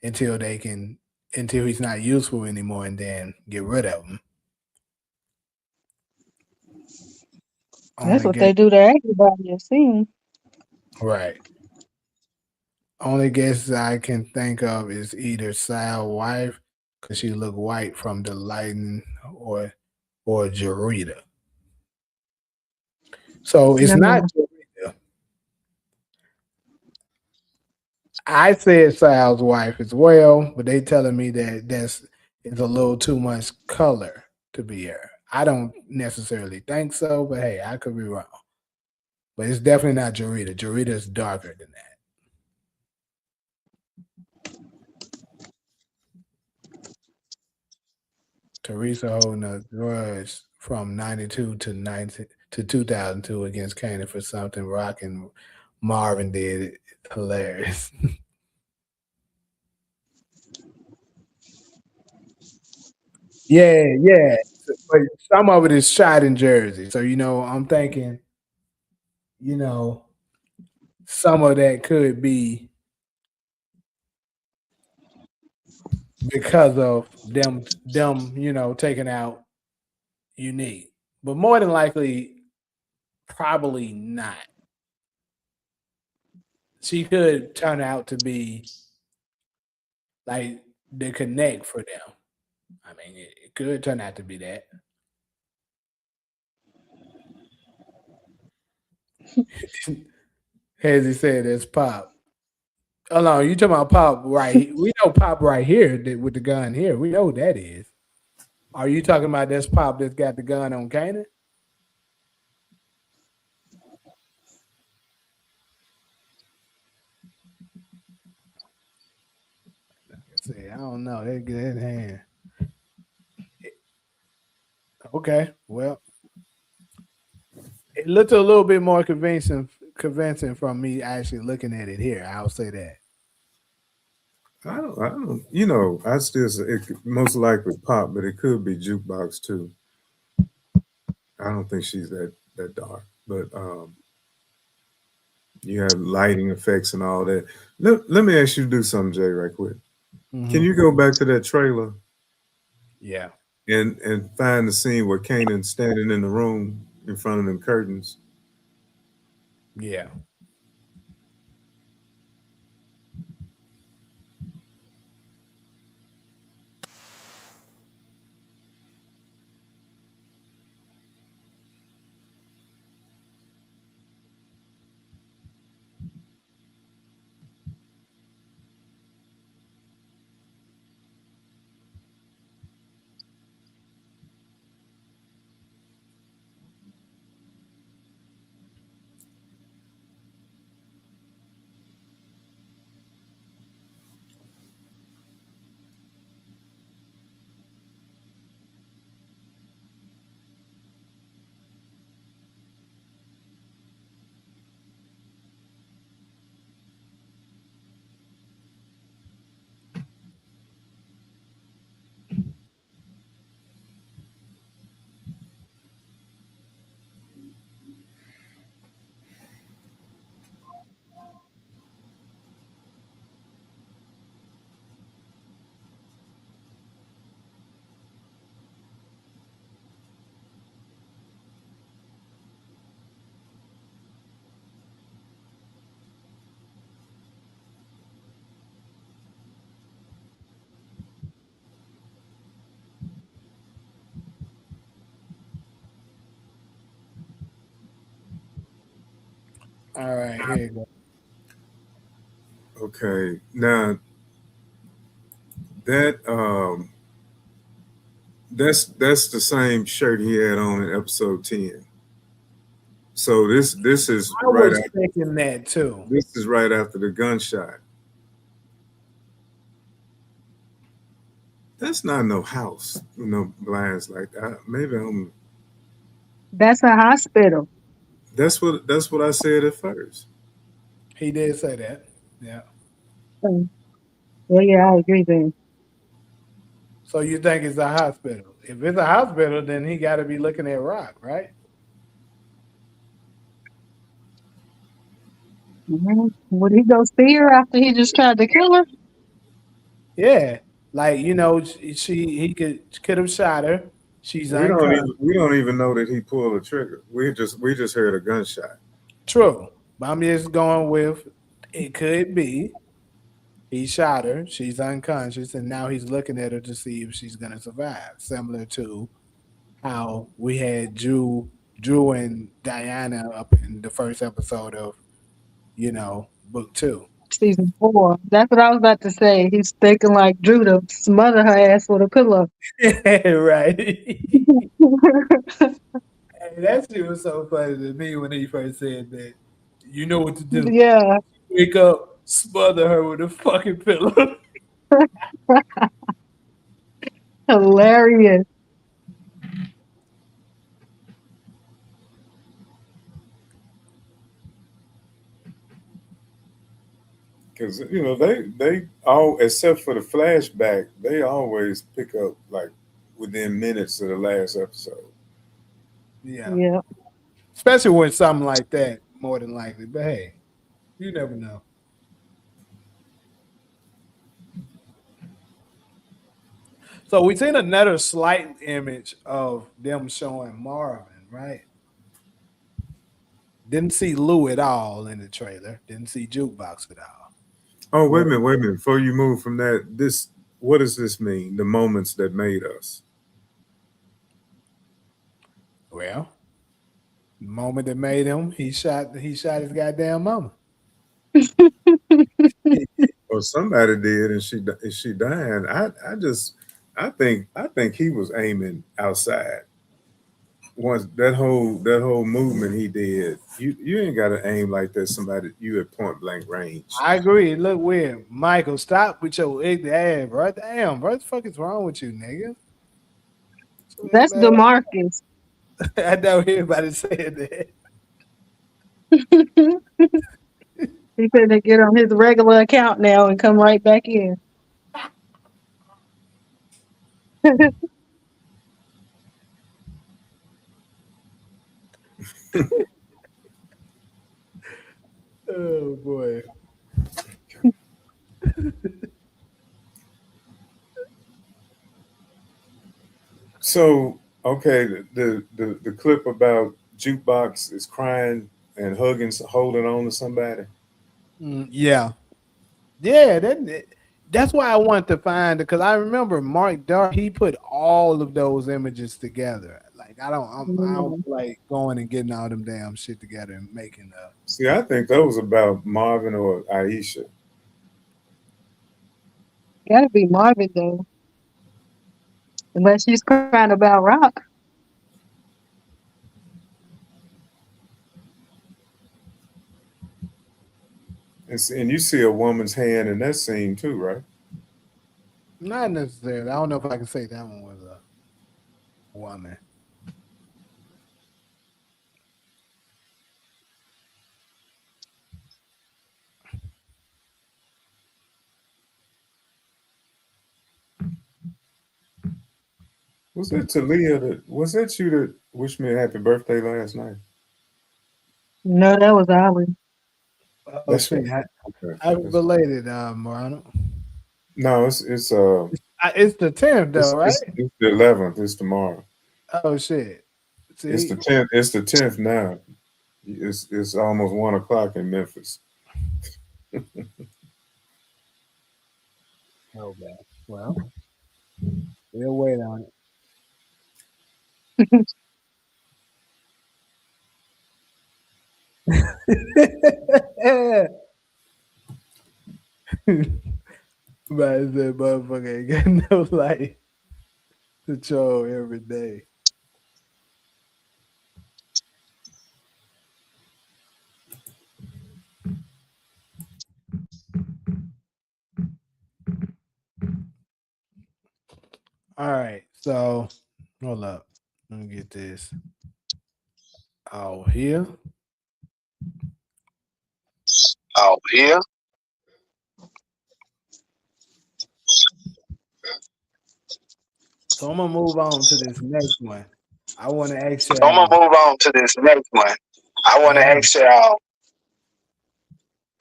until he's not useful anymore, and then get rid of him. That's what they do to everybody, it seems. Right. Only guess I can think of is either Sal's wife, because she looked white from the lighting, or Jarita. So it's not Jarita. I said Sal's wife as well, but they telling me that it's a little too much color to be her. I don't necessarily think so, but hey, I could be wrong. But it's definitely not Jarita. Jarita is darker than that. Teresa holding a grudge from 92 to 2002 against Kanan for something Rock and Marvin did. It's hilarious. Yeah. But some of it is shot in Jersey. So, I'm thinking, some of that could be because of them, taking out Unique. But more than likely, probably not. She could turn out to be like the connect for them. I mean, it could turn out to be that. As he said, it's Pop. Oh no, you talking about Pop right? We know Pop right here with the gun here. We know who that is. Are you talking about this Pop that's got the gun on Kanan? See, I don't know. That good hand. Okay, well, it looked a little bit more convincing from me actually looking at it here. I'll say that. I still say it could most likely Pop, but it could be Jukebox too. I don't think she's that dark, but you have lighting effects and all that. Let me ask you to do something, Jay, right quick. Can you go back to that trailer Yeah. and find the scene where Kanan's standing in the room in front of them curtains? Yeah. All right, here you go. Okay, now that that's the same shirt he had on in episode 10. So this is I was thinking that too. This is right after the gunshot. That's not no house, no blinds like that. Maybe That's a hospital. that's what I said at first. He did say that. Yeah. So, well, yeah, I agree then. So you think it's a hospital? If it's a hospital, then he got to be looking at Rock, right? Would he go see her after he just tried to kill her? Yeah. Like he could have shot her. She's unconscious. We don't even know that he pulled the trigger. We just heard a gunshot. True. But I'm just going with it could be he shot her. She's unconscious, and now he's looking at her to see if she's gonna survive. Similar to how we had Drew and Diana up in the first episode of book 2. Season 4. That's what I was about to say. He's thinking like Drew to smother her ass with a pillow. Right. Hey, that shit was so funny to me when he first said that. You know what to do. Yeah. Wake up, smother her with a fucking pillow. Hilarious. Because they all except for the flashback, they always pick up like within minutes of the last episode. Yeah. Yeah. Especially with something like that, more than likely. But hey, you never know. So we've seen another slight image of them showing Marvin, right? Didn't see Lou at all in the trailer. Didn't see Jukebox at all. Oh, wait a minute. Before you move from that, what does this mean? The moments that made us. Well, the moment that made him, he shot his goddamn mama. Or somebody did, and she dying. I think he was aiming outside. Once that whole movement he did, you ain't got to aim like that. Somebody you at point blank range. I agree. It look weird. Michael, stop with your ignorant ass, bro. Damn, bro. What the fuck is wrong with you, nigga? That's DeMarcus. I know everybody saying that. He finna get on his regular account now and come right back in. Oh boy. So okay, the clip about Jukebox is crying and hugging, holding on to somebody. Yeah. That's why I want to find it, because I remember Mark Dark, he put all of those images together. Like I don't like going and getting all them damn shit together and making up. See, I think that was about Marvin or Aisha. Gotta be Marvin though. Unless she's crying about Rock. And you see a woman's hand in that scene too, right? Not necessarily. I don't know if I can say that one was a woman. Was that Talia was that you that wished me a happy birthday last night? No, that was Ollie. Oh shit! I belated, Morano. No, it's It's the 10th though, right? It's the 11th. It's tomorrow. Oh shit! See? It's the 10th. It's the 10th now. It's almost 1 o'clock in Memphis. Okay. Well, we'll wait on it. But that motherfucker ain't got no light to troll every day. All right, so hold up. Let me get this out here. So I'm gonna move on to this next one. I want to ask you.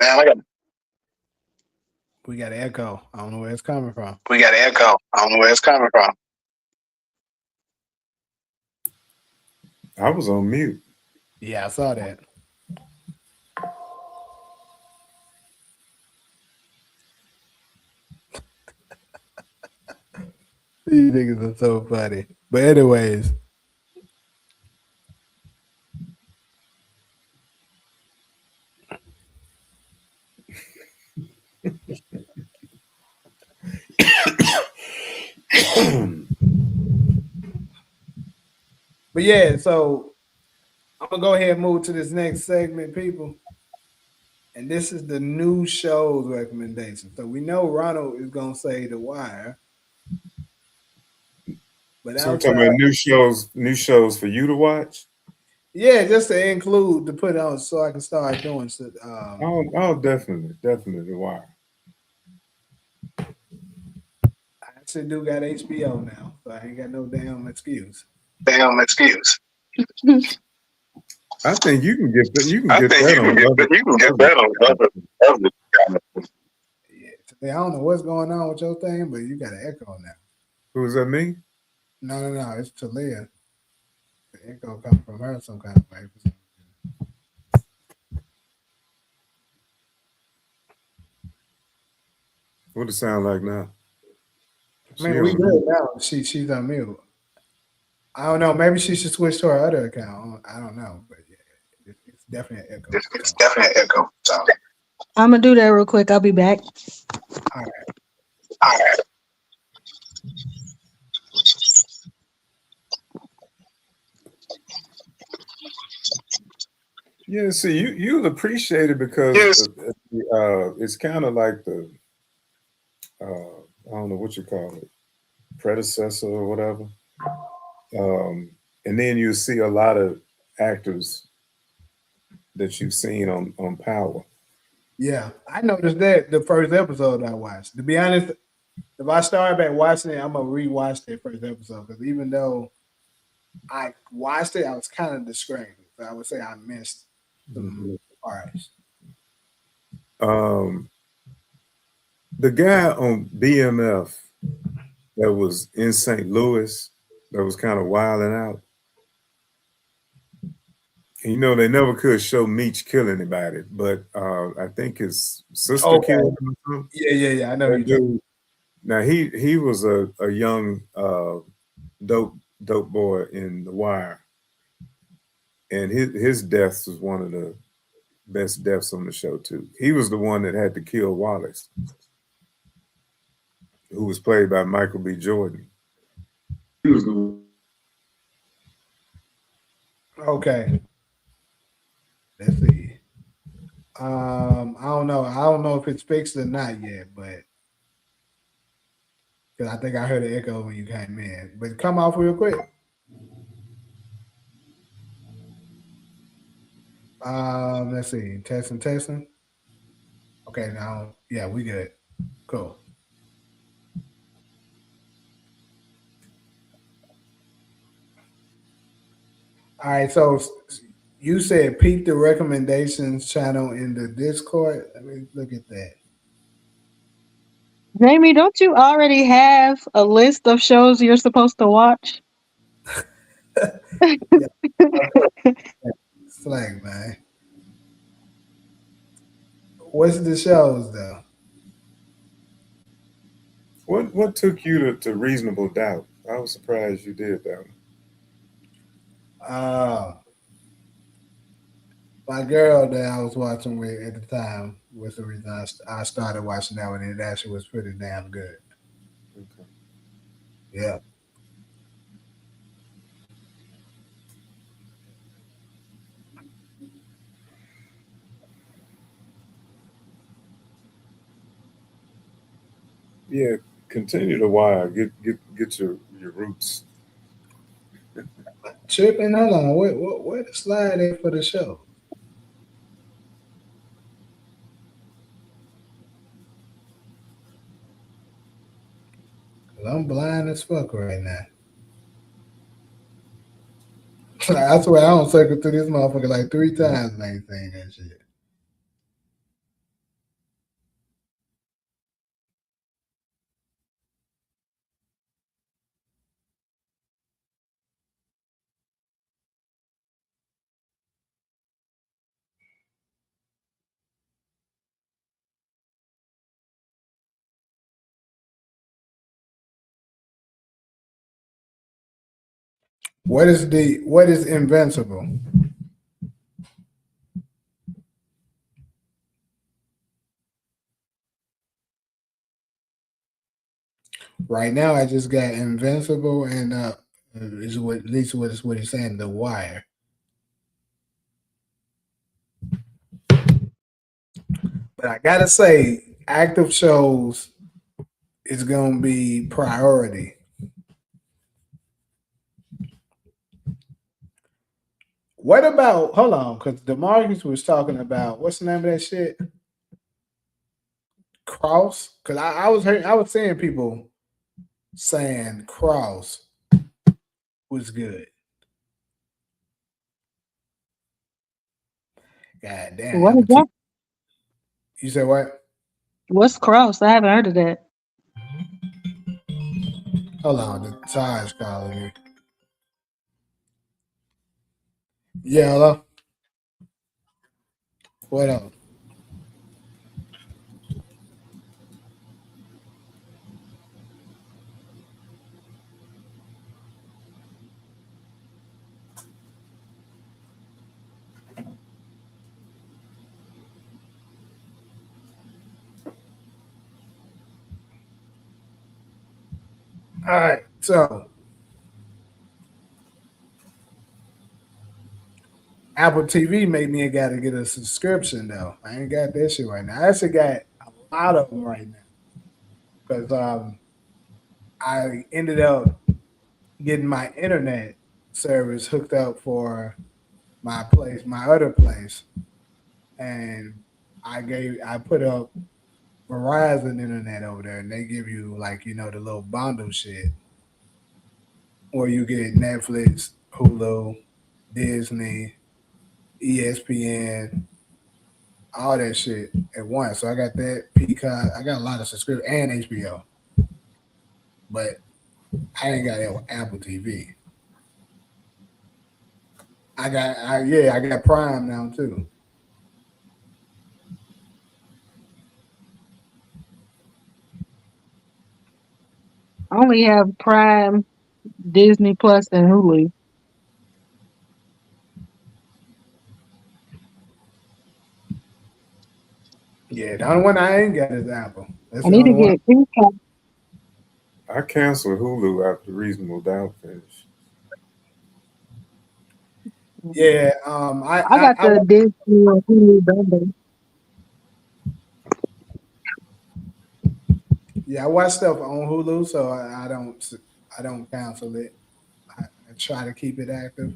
Man, we got an echo. I don't know where it's coming from. I was on mute. Yeah, I saw that. These niggas are so funny. But anyways. But yeah, so I'm gonna go ahead and move to this next segment, people. And this is the new shows recommendation. So we know Ronald is gonna say The Wire. But so we're talking about new shows for you to watch? Yeah, just to include, to put on so I can start doing shit. Oh, definitely The Wire. actually do got HBO now, so I ain't got no damn excuse. I think you can get that. You can I get think that you on can get other. that. You can get that on other channels. Yeah, today I don't know what's going on with your thing, but you got an echo now. Who is that? Me? No, it's Talia. The echo comes from her some kind of way. What it sound like now? I mean, we good now. She's on mute. I don't know. Maybe she should switch to her other account. I don't know, but yeah, it's definitely an echo. It's definitely an echo. So, I'm gonna do that real quick. I'll be back. all right. all right. Yeah, see, you'll appreciate it because Yes. it's kind of like the I don't know what you call it, predecessor or whatever. And then you see a lot of actors that you've seen on Power. Yeah, I noticed that the first episode I watched. To be honest, if I start back watching it, I'm gonna rewatch that first episode because even though I watched it, I was kind of distracted. So I would say I missed some parts. The guy on BMF that was in St. Louis that was kind of wilding out. And, you know, they never could show Meech kill anybody, but I think his sister killed him or something. Yeah. I know you do. Now he was a young dope boy in The Wire, and his death was one of the best deaths on the show too. He was the one that had to kill Wallace, who was played by Michael B. Jordan. He was the Okay. Let's see. I don't know. I don't know if it's fixed or not yet, but because I think I heard an echo when you came in. But come off real quick. Let's see. Testing. Okay, now yeah, we good. Cool. All right, so you said peep the recommendations channel in the Discord. Let me look at that. Jamie, don't you already have a list of shows you're supposed to watch? Slack, man. What's the shows though? What took you to Reasonable Doubt? I was surprised you did that one. My girl that I was watching with at the time was the reason I started watching that one, and it actually was pretty damn good. Okay. Yeah. Yeah, continue to Wire. Get your roots. Tripping, hold on. Where the slide at for the show? Cause I'm blind as fuck right now. I swear I don't circle through this motherfucker like 3 times and ain't saying that shit. What is Invincible? Right now I just got Invincible and is what at least what is what he's saying, The Wire. But I gotta say, active shows is gonna be priority. What about hold on? Because DeMarcus was talking about what's the name of that shit? Cross. Because I was saying people saying Cross was good. God damn, What Apple is that? You said what? What's cross? I haven't heard of that. Hold on, the tire's calling me. Yeah, hello. What up? All right, so Apple TV made me got to get a subscription though. I ain't got that shit right now. I actually got a lot of them right now because I ended up getting my internet service hooked up for my other place, and I put up Verizon internet over there, and they give you like the little bundle shit where you get Netflix, Hulu, Disney, ESPN, all that shit at once. So I got that Peacock. I got a lot of subscriptions and HBO, but I ain't got that with Apple TV. I got Prime now too. I only have Prime, Disney Plus, and Hulu. Yeah, the only one I ain't got is Apple. That's I the need only to one. get Peacock. I canceled Hulu after Reasonable Doubt finished. Yeah, I got the Disney and Hulu bundle. I watch stuff on Hulu, so I don't cancel it. I try to keep it active.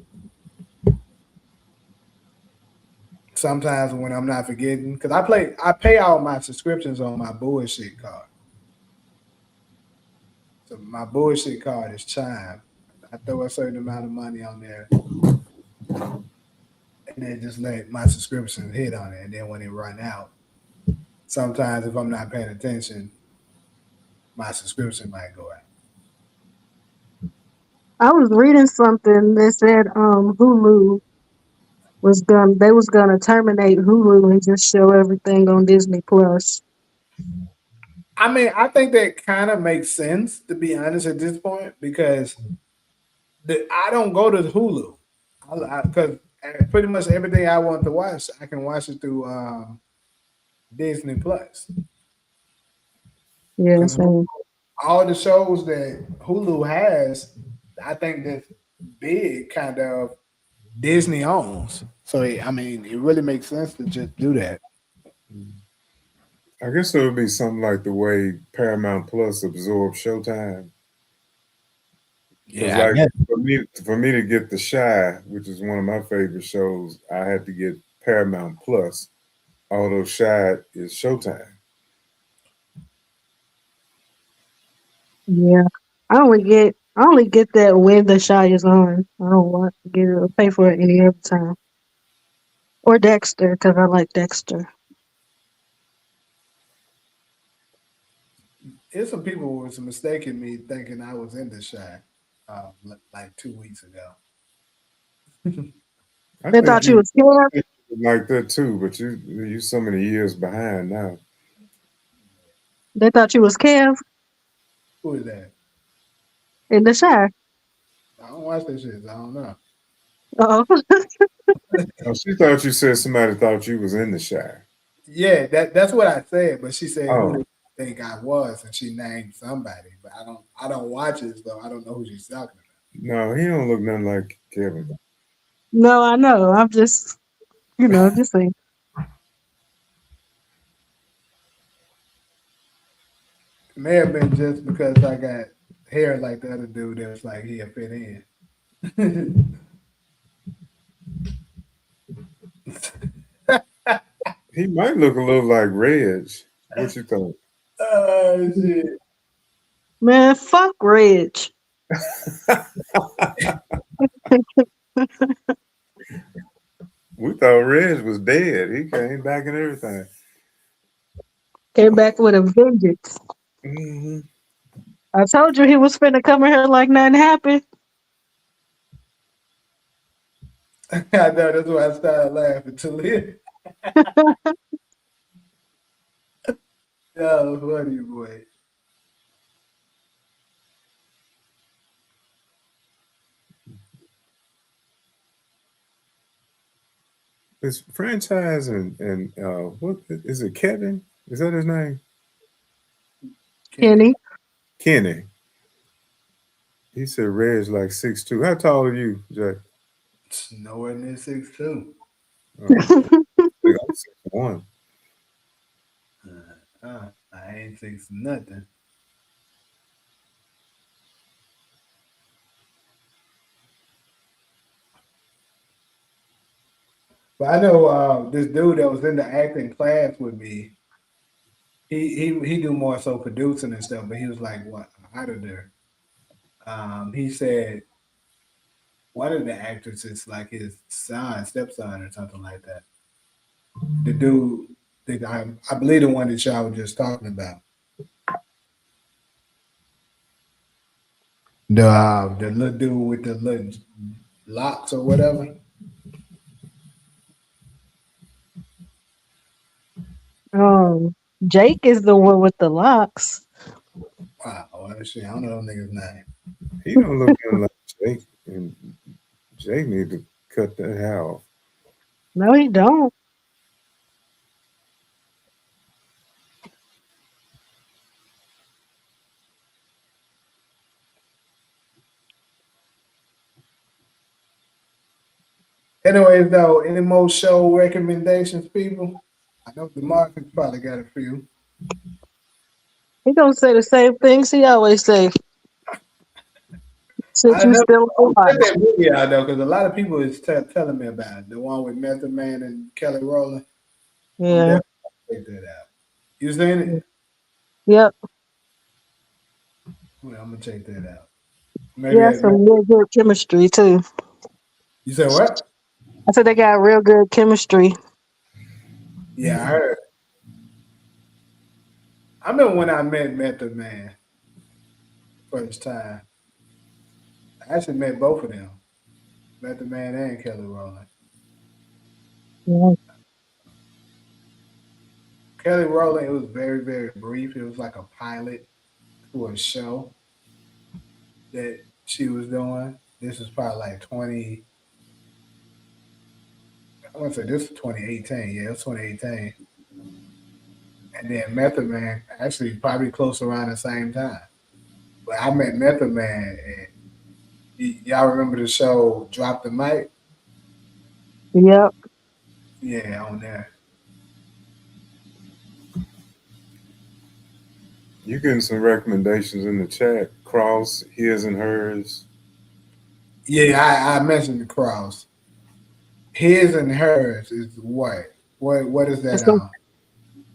Sometimes when I'm not forgetting, because I pay all my subscriptions on my bullshit card. So my bullshit card is Chime. I throw a certain amount of money on there, and then just let my subscription hit on it. And then when it run out, sometimes if I'm not paying attention, my subscription might go out. I was reading something that said Hulu they was gonna terminate Hulu and just show everything on Disney Plus. I mean, I think that kind of makes sense to be honest at this point because I don't go to Hulu because pretty much everything I want to watch, I can watch it through Disney Plus. Yeah, Because so all the shows that Hulu has, I think that's big kind of Disney owns. So I mean, it really makes sense to just do that. I guess it would be something like the way Paramount Plus absorbed Showtime. Because Yeah, I guess. for me to get The Shy, which is one of my favorite shows, I had to get Paramount Plus. Although Shy is Showtime. yeah. I only get that when the Shy is on. I don't want to get it or pay for it any other time. Or Dexter, because I like Dexter. There's some people who was mistaking me thinking I was in the Shy like 2 weeks ago. I They think thought you you was scared like that too, but you so many years behind now. They thought you was Kev Who is that? in the Shy. I don't watch this shit. So I don't know. Oh. Oh, she thought you said somebody thought you was in The Shy. Yeah, that's what I said. But she said, "Who Oh. did you think I was?" And she named somebody, but I don't watch it, so I don't know who she's talking about. No, he don't look nothing like Kevin. No, I know. I'm just, just saying. It may have been just because I got hair like the other dude that was like he'll fit in. He might look a little like Reg. What you think? Oh shit. Man, fuck Reg. We thought Reg was dead. He came back and everything. Came back with a vengeance. Hmm. I told you he was finna come in here like nothing happened. I know, that's why I started laughing to live. Oh, funny boy. This franchise and what is it? Kevin? Is that his name? Kenny. Kenny. He said Red's like 6'2". How tall are you, Jay? It's nowhere near 6'2". Oh, I'm 6'1". I ain't 6 nothing. But I know this dude that was in the acting class with me. He do more so producing and stuff, but he was like what auditor. He said one of the actors is like his stepson, or something like that. The dude, I believe the one that y'all were just talking about. The little dude with the little locks or whatever. Jake is the one with the locks. Wow, well, shit, I don't know them niggas' name. He don't look nothing like Jake, and Jake need to cut that hair off. No, he don't. Anyways, though, any more show recommendations, people? I know DeMarcus probably got a few. He gonna say the same things he always say. Since I you know. still Check alive. that movie out though, because a lot of people is telling me about it. The one with Method Man and Kelly Rowland. I'm Yeah. definitely gonna check that out. You seen it? Yep. Well, I'm gonna check that out. Maybe Yeah, that. some real good chemistry too. You said what? I said they got real good chemistry. Yeah, I heard. I remember when I met Method Man first time. I actually met both of them, Method Man and Kelly Rowland. Yeah. Kelly Rowland, it was very, very brief. It was like a pilot to a show that she was doing. This was probably like 20. I want to say this was 2018. Yeah, it was 2018. And then Method Man, actually probably close around the same time. But I met Method Man, and y'all remember the show Drop the Mic? Yep. Yeah, on there. You getting some recommendations in the chat? Cross, his and hers. Yeah, I mentioned the cross. His and hers is what? What is that It's on, on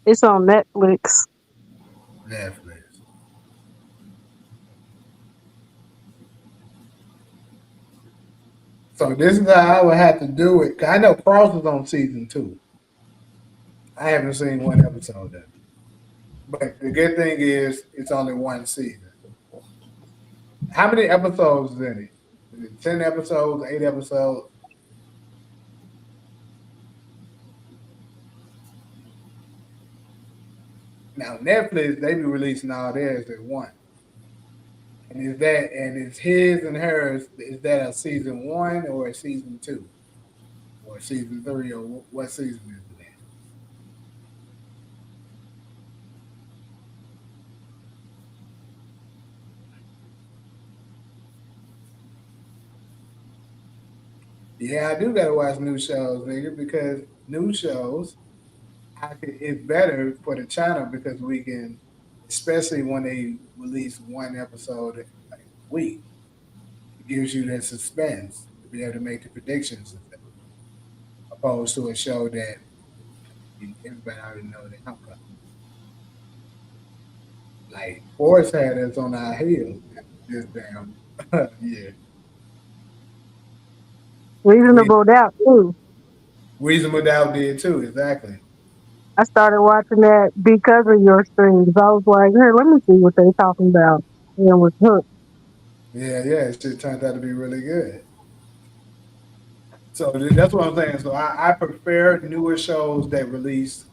it's on Netflix. Netflix? So this is how I would have to do it. 'Cause I know Cross is on season 2. I haven't seen one episode of it. But the good thing is it's only one season. How many episodes is in it? Is it 10 episodes, 8 episodes? Now Netflix, they be releasing all theirs at once. And is his and hers, is that a season 1 or a season 2? Or season 3, or what season is it in? Yeah, I do gotta watch new shows, nigga, because new shows it's better for the channel because we can, especially when they release one episode like a week, it gives you that suspense to be able to make the predictions and stuff, opposed to a show that everybody already know the outcome. Like Forrest had us on our heels this damn year. Reasonable doubt too. Reasonable Doubt did too, exactly. I started watching that because of your streams. I was like, hey, let me see what they talking about. And was hooked. Yeah, it shit turned out to be really good. So that's what I'm saying. So I prefer newer shows that release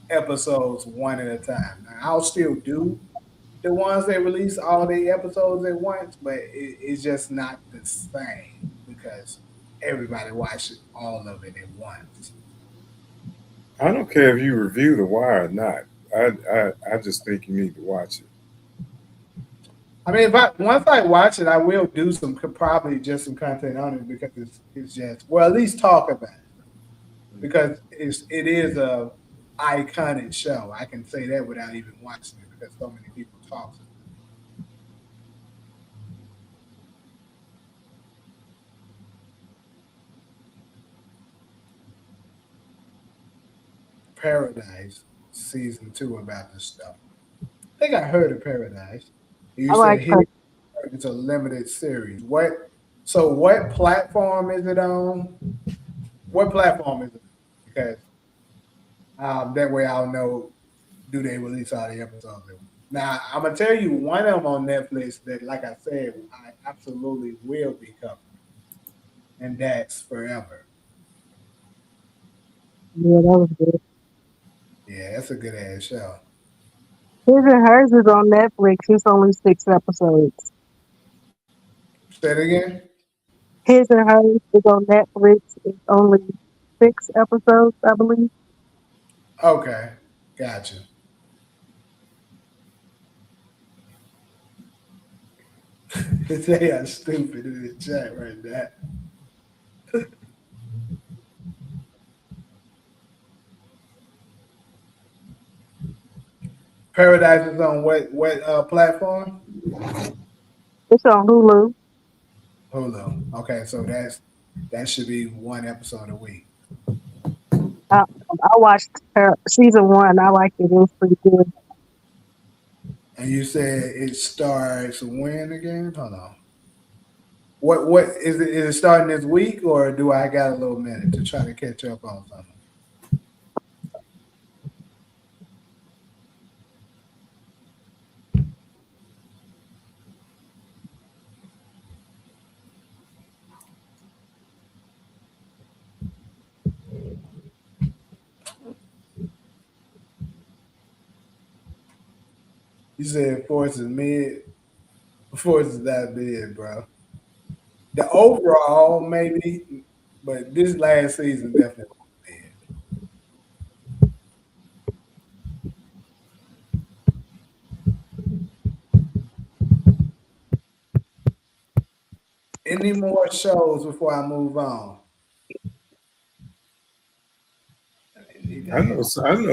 episodes one at a time. Now, I'll still do the ones that release all the episodes at once, but it's just not the same because everybody watches all of it at once. I don't care if you review The Wire or not. I just think you need to watch it. I mean, if once I watch it, I will do probably just some content on it because it's just at least talk about it because it is a iconic show. I can say that without even watching it because so many people talk about it. Paradise season 2 about this stuff. I think I heard of Paradise. You I said like here her. it's a limited series. What platform is it on? What platform is it on? Because that way I'll know, do they release all the episodes? Now I'm gonna tell you one of them on Netflix that, like I said, I absolutely will be covering, and that's Forever. Yeah, that was good. Yeah, that's a good ass show. His and Hers is on Netflix. It's only 6 episodes. Say it again. His and Hers is on Netflix. It's only 6 episodes, I believe. Okay, gotcha. They are stupid in the chat right now. Paradise is on what platform? It's on Hulu. Hulu. Okay, so that should be one episode a week. I watched her season 1. I liked it. It was pretty good. And you said it starts when again? Hold on. What is it? Is it starting this week, or do I got a little minute to try to catch up on something? You said Force is mid. Force is that mid, bro. The overall maybe, but this last season definitely mid. Any more shows before I move on? I know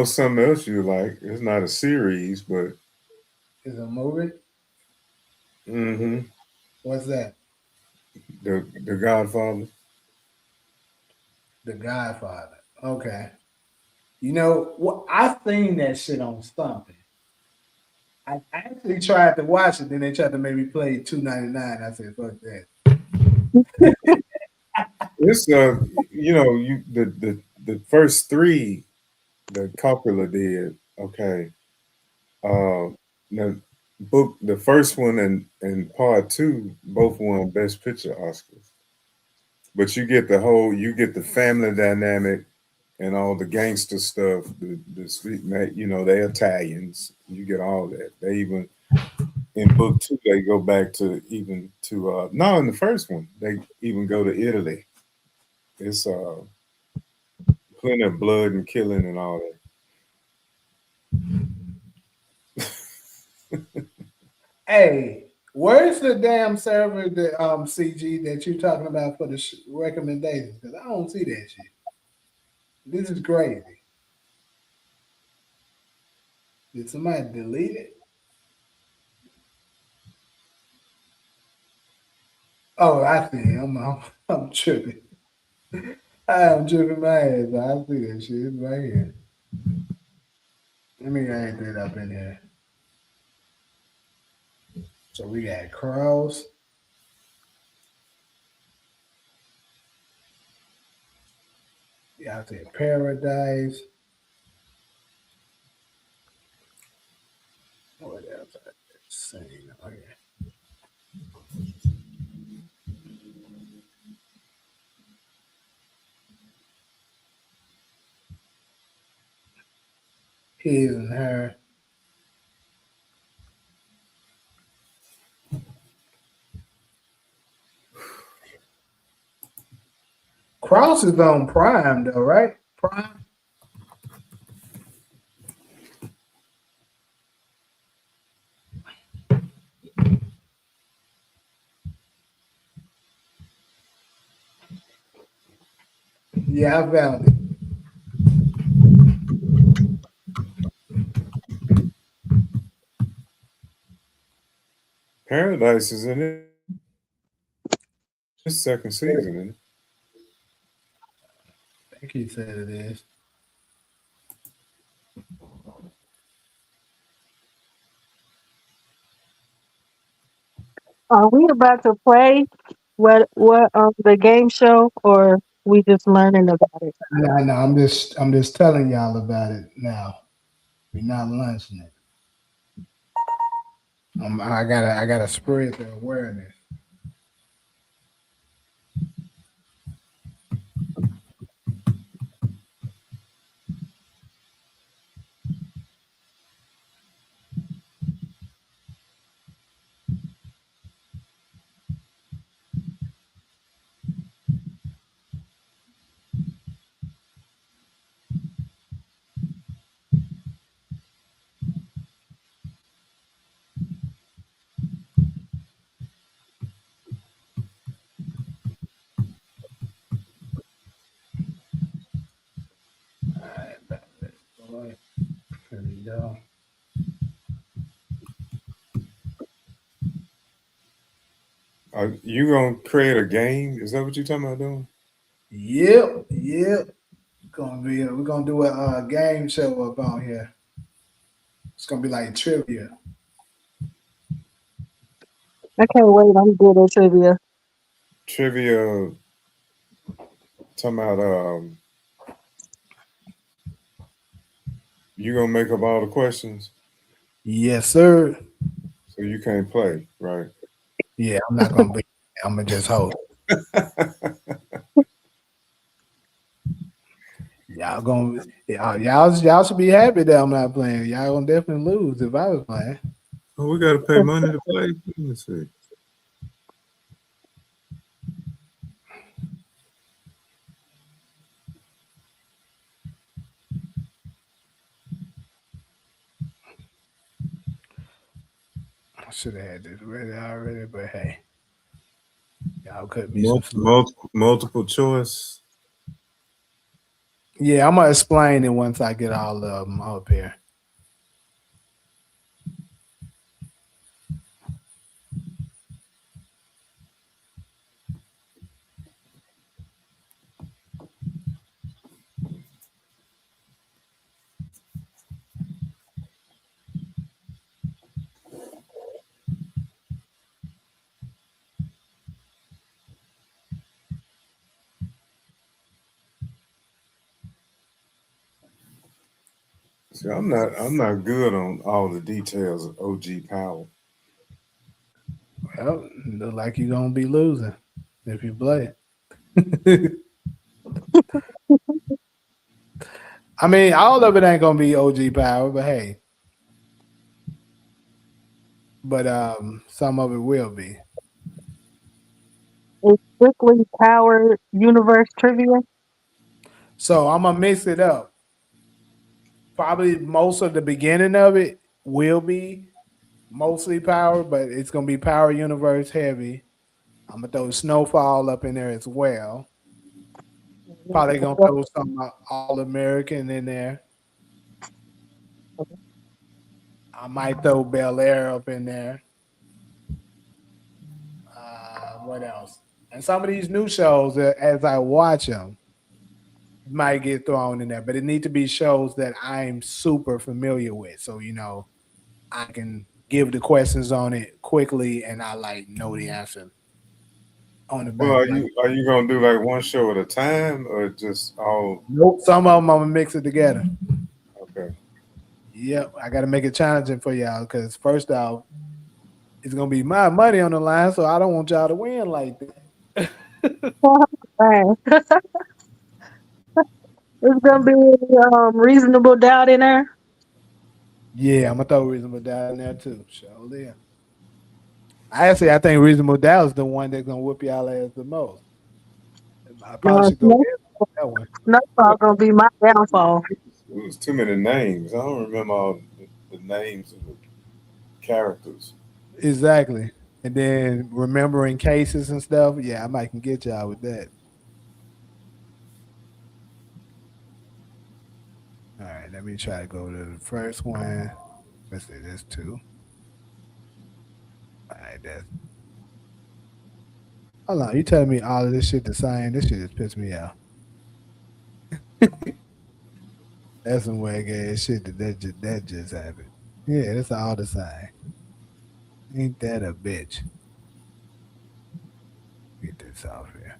something else you like. It's not a series, but Is a movie? mm-hmm, What's that? the Godfather. The Godfather. Okay. You know what? I seen that shit on something. I actually tried to watch it, then they tried to make me play $2.99. I said, "Fuck that." It's the first three that Coppola did. Okay, the book, the first one and part two both won Best Picture Oscars. But you get the family dynamic and all the gangster stuff. The street, they're Italians. You get all that. They even in book two they go back to no, in the first one they even go to Italy. It's plenty of blood and killing and all that. Hey, where's the damn server, the CG that you're talking about for the recommendations? Because I don't see that shit. This is crazy. Did somebody delete it? Oh, I see. I'm tripping. I'm tripping my ass. I see that shit. It's right here. Let me add that up in here. So we got Cross. Out there, Paradise. What else I seen? Oh, yeah. His and Her. Cross is on Prime though, right? Prime. Yeah, I found it. Paradise is in it. This second season, isn't it? I think he said it is. Are we about to play what the game show, or we just learning about it? No, I'm just telling y'all about it now. We're not launching it. I gotta spread the awareness. All right, here we go. Are you gonna create a game? Is that what you're talking about doing? Yep. We're gonna do a game show up on here. It's gonna be like trivia. I can't wait. I'm good at trivia. Trivia. Talking about you gonna make up all the questions, Yes, sir. so you can't play, right? Yeah, I'm not gonna be. I'm gonna just host. Y'all should be happy that I'm not playing. Y'all gonna definitely lose if I was playing. Oh, we gotta pay money to play. Let me see. I should have had this ready already, but hey, y'all cut me some slack. Multiple choice. Yeah, I'm gonna explain it once I get all of them up here. See, I'm not good on all the details of OG Power. Well, look like you're gonna be losing if you play. I mean, all of it ain't gonna be OG power, but hey. But some of it will be. It's strictly Power Universe trivia. So I'm gonna mix it up. Probably most of the beginning of it will be mostly power, but it's gonna be Power Universe heavy. I'm gonna throw Snowfall up in there as well. Probably gonna throw some All American in there. I might throw Bel Air up in there. What else? And some of these new shows, as I watch them, might get thrown in there, but it need to be shows that I'm super familiar with. So I can give the questions on it quickly, and I like know the answer on the Well, back. are you gonna do like one show at a time or just all? Nope. Some of them I'm gonna mix it together. Okay. Yep, I got to make it challenging for y'all because first off, it's gonna be my money on the line, so I don't want y'all to win like that. Right. It's gonna be reasonable doubt in there. Yeah, I'm gonna throw reasonable doubt in there too. Sure, yeah. I think reasonable doubt is the one that's gonna whoop y'all ass the most. I probably should go ahead with that one. Snowfall gonna be my downfall. It was too many names. I don't remember all the names of the characters. Exactly. And then remembering cases and stuff. Yeah, I might can get y'all with that. All right, let me try to go to the first one. Let's say that's 2. All right, that's. Hold on, you telling me all of this shit the same? This shit just pissed me off. That's some wag ass shit that just happened. Yeah, that's all the same. Ain't that a bitch? Get this off here.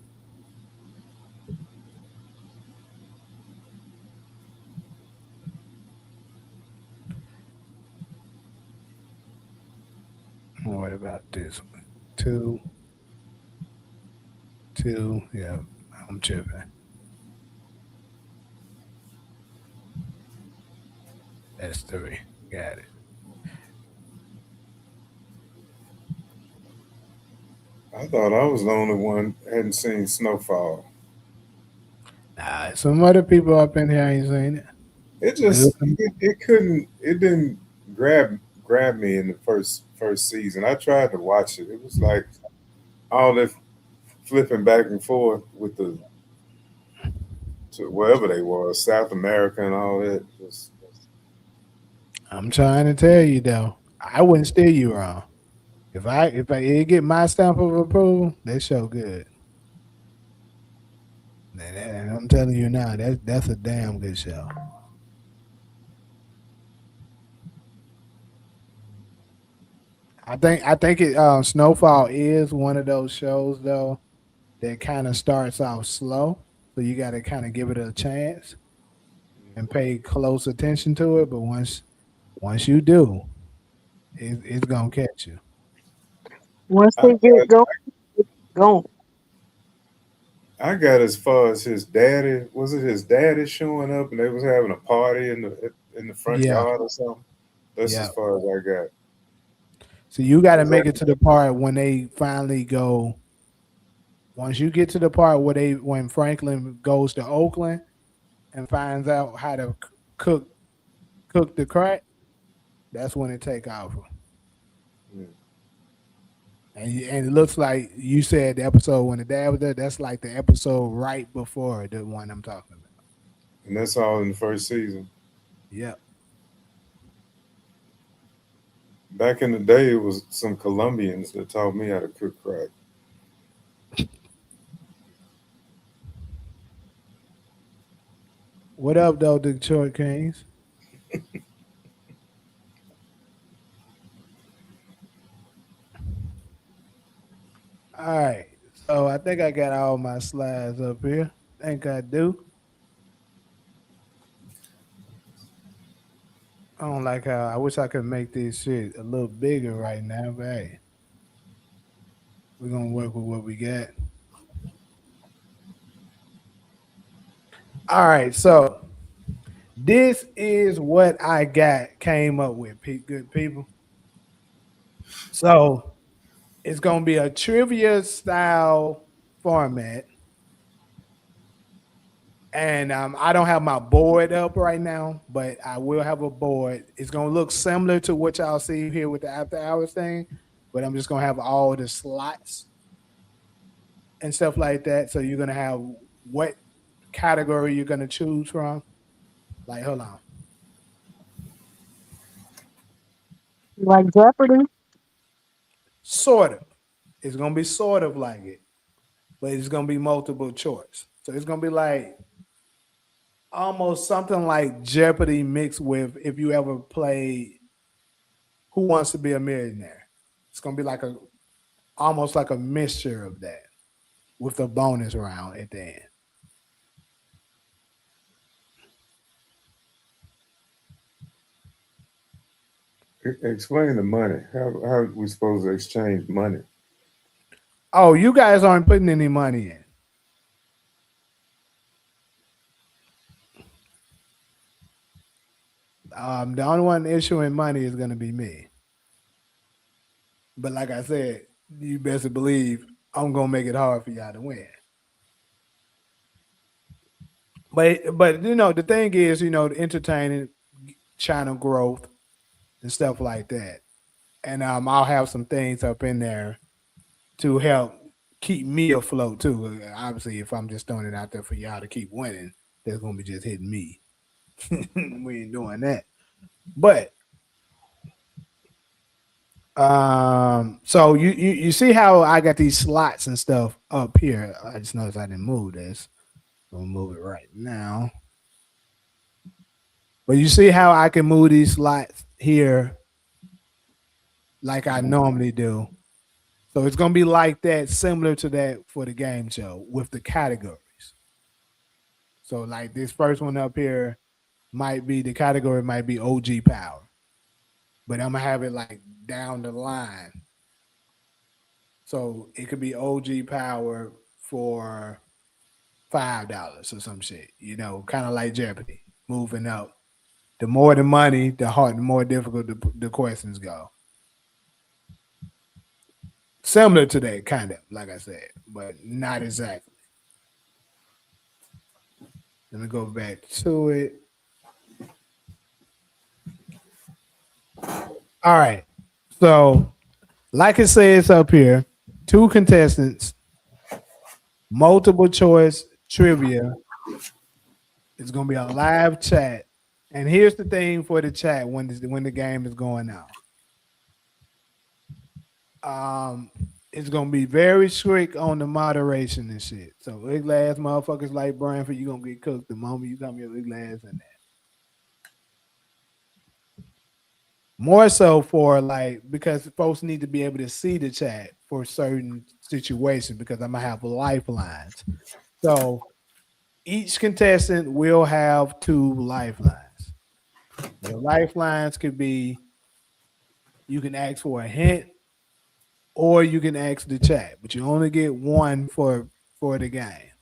What about this one? 2. Yeah, I'm tripping. That's 3. Got it. I thought I was the only one hadn't seen Snowfall. Nah, some other people up in here ain't seen it. It didn't grab me in the first season. I tried to watch it. It was like all that flipping back and forth with to wherever they were, South America and all that. I'm trying to tell you though, I wouldn't steer you wrong. If I get my stamp of approval, that show good. And I'm telling you now, that's a damn good show. I think it Snowfall is one of those shows though that kind of starts off slow, so you got to kind of give it a chance and pay close attention to it. But once you do, it's gonna catch you. Once I they get going, it's going. I got as far as his daddy. Was it his daddy showing up and they was having a party in the front Yeah, yard or something? That's yeah. as far as I got. So you got to Was make that it to the part when they finally go. Once you get to the part where when Franklin goes to Oakland and finds out how to cook the crack, that's when it take off. Yeah. And it looks like you said the episode when the dad was there. That's like the episode right before the one I'm talking about. And that's all in the first season. Yep. Back in the day, it was some Colombians that taught me how to cook crack. What up, though, Detroit Kings? All right. So I think I got all my slides up here. I think I do. I don't like how I wish I could make this shit a little bigger right now, but hey, we're gonna work with what we got. All right, so this is what I came up with, good people. So it's gonna be a trivia style format. And I don't have my board up right now, but I will have a board. It's gonna look similar to what y'all see here with the after hours thing, but I'm just gonna have all the slots and stuff like that. So you're gonna have what category you're gonna choose from. Like, hold on. Like Jeopardy. Sort of. It's gonna be sort of like it, but it's gonna be multiple choice. So it's gonna be like almost something like Jeopardy mixed with if you ever played Who Wants to Be a Millionaire. It's gonna be like almost like a mixture of that with a bonus round at the end. Explain the money. How are we supposed to exchange money? Oh, you guys aren't putting any money in. The only one issuing money is going to be me. But like I said, you best believe I'm going to make it hard for y'all to win. But the thing is, the entertaining channel growth and stuff like that. And I'll have some things up in there to help keep me afloat too. Obviously, if I'm just throwing it out there for y'all to keep winning, that's going to be just hitting me. We ain't doing that. But so you see how I got these slots and stuff up here. I just noticed I didn't move this. I'm gonna move it right now. But you see how I can move these slots here like I normally do. So it's gonna be like that, similar to that for the game show with the categories. So like this first one up here the category might be OG power. But I'm gonna have it like down the line. So it could be OG power for $5 or some shit, kind of like Jeopardy, moving up. The more the money, the more difficult the questions go. Similar to that, kind of, like I said, but not exactly. Let me go back to it. All right. So, like it says up here, 2 contestants, multiple choice trivia. It's going to be a live chat. And here's the thing for the chat when the game is going out. It's going to be very strict on the moderation and shit. So, ugly ass motherfuckers like Branford, you're going to get cooked the moment you come your ugly ass in there. More so for because folks need to be able to see the chat for certain situations because I'm going to have lifelines. So each contestant will have 2 lifelines. The lifelines could be you can ask for a hint or you can ask the chat, but you only get 1 for the game.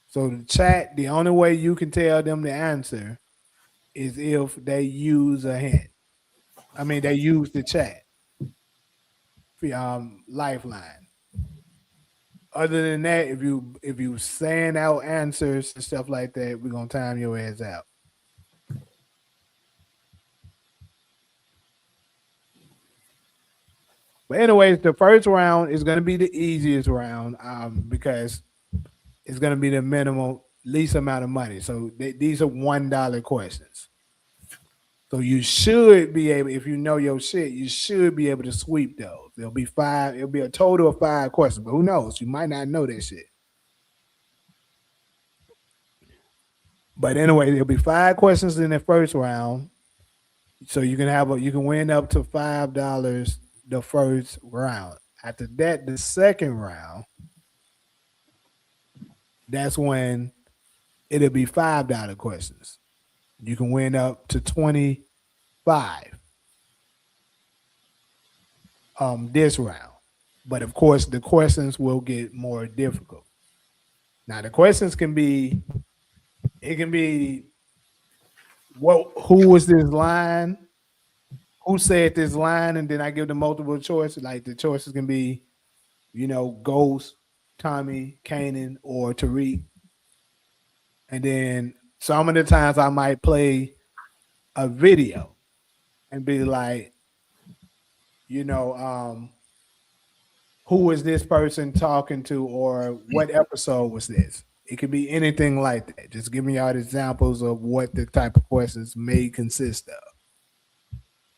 So the chat, the only way you can tell them the answer is if they use a hint. I mean, they use the chat for lifeline. Other than that, if you send out answers and stuff like that, we're gonna time your ass out. But anyways, the first round is gonna be the easiest round because it's gonna be the minimal least amount of money. So these are $1 questions. So you should be able, if you know your shit, you should be able to sweep those. There'll be 5. It'll be a total of 5 questions, but who knows? You might not know that shit. But anyway, there'll be 5 questions in the first round. So you can win up to $5 the first round. After that, the second round, that's when it'll be $5 questions. You can win up to 25 this round. But of course, the questions will get more difficult. Now the questions can be who was this line? Who said this line? And then I give them multiple choices. Like the choices can be, Ghost, Tommy, Kanan, or Tariq. And then some of the times I might play a video and be like, who is this person talking to, or what episode was this? It could be anything like that. Just giving y'all examples of what the type of questions may consist of.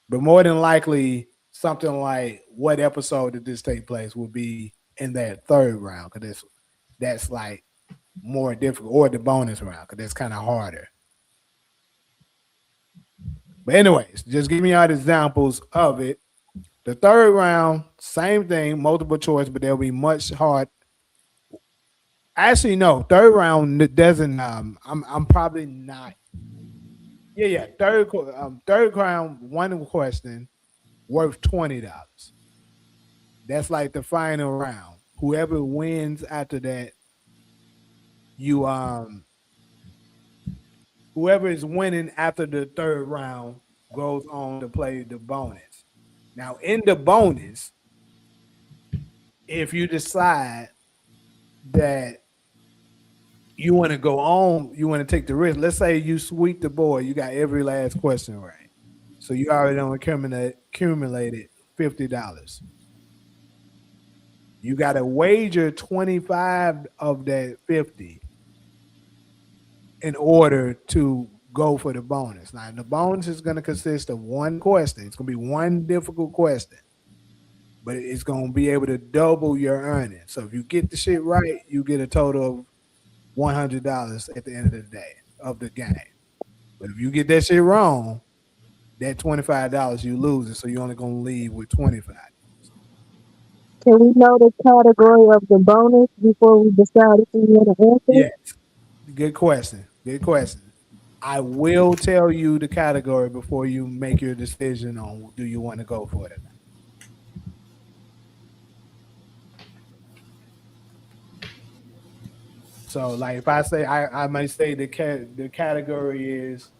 But more than likely, something like what episode did this take place will be in that third round, because that's like more difficult, or the bonus round, because that's kind of harder. But anyways, just give me out examples of it. The third round, same thing, multiple choice, but there'll be much hard. Actually, no, third round doesn't. I'm probably not. Yeah. Third round, one question worth $20. That's like the final round. Whoever wins after that, you whoever is winning after the third round goes on to play the bonus. Now, in the bonus, if you decide that you want to go on, you want to take the risk. Let's say you sweep the board, you got every last question right. So you already accumulated $50. You got to wager 25 of that 50 in order to go for the bonus. Now, the bonus is going to consist of one question. It's going to be one difficult question, but it's going to be able to double your earnings. So if you get the shit right, you get a total of $100 at the end of the day of the game. But if you get that shit wrong, that $25 you lose it. So you're only going to leave with $25. Can we know the category of the bonus before we decide if we want to answer? Yes. Good question. I will tell you the category before you make your decision on do you want to go for it or not. So, like, if I say, I might say the category is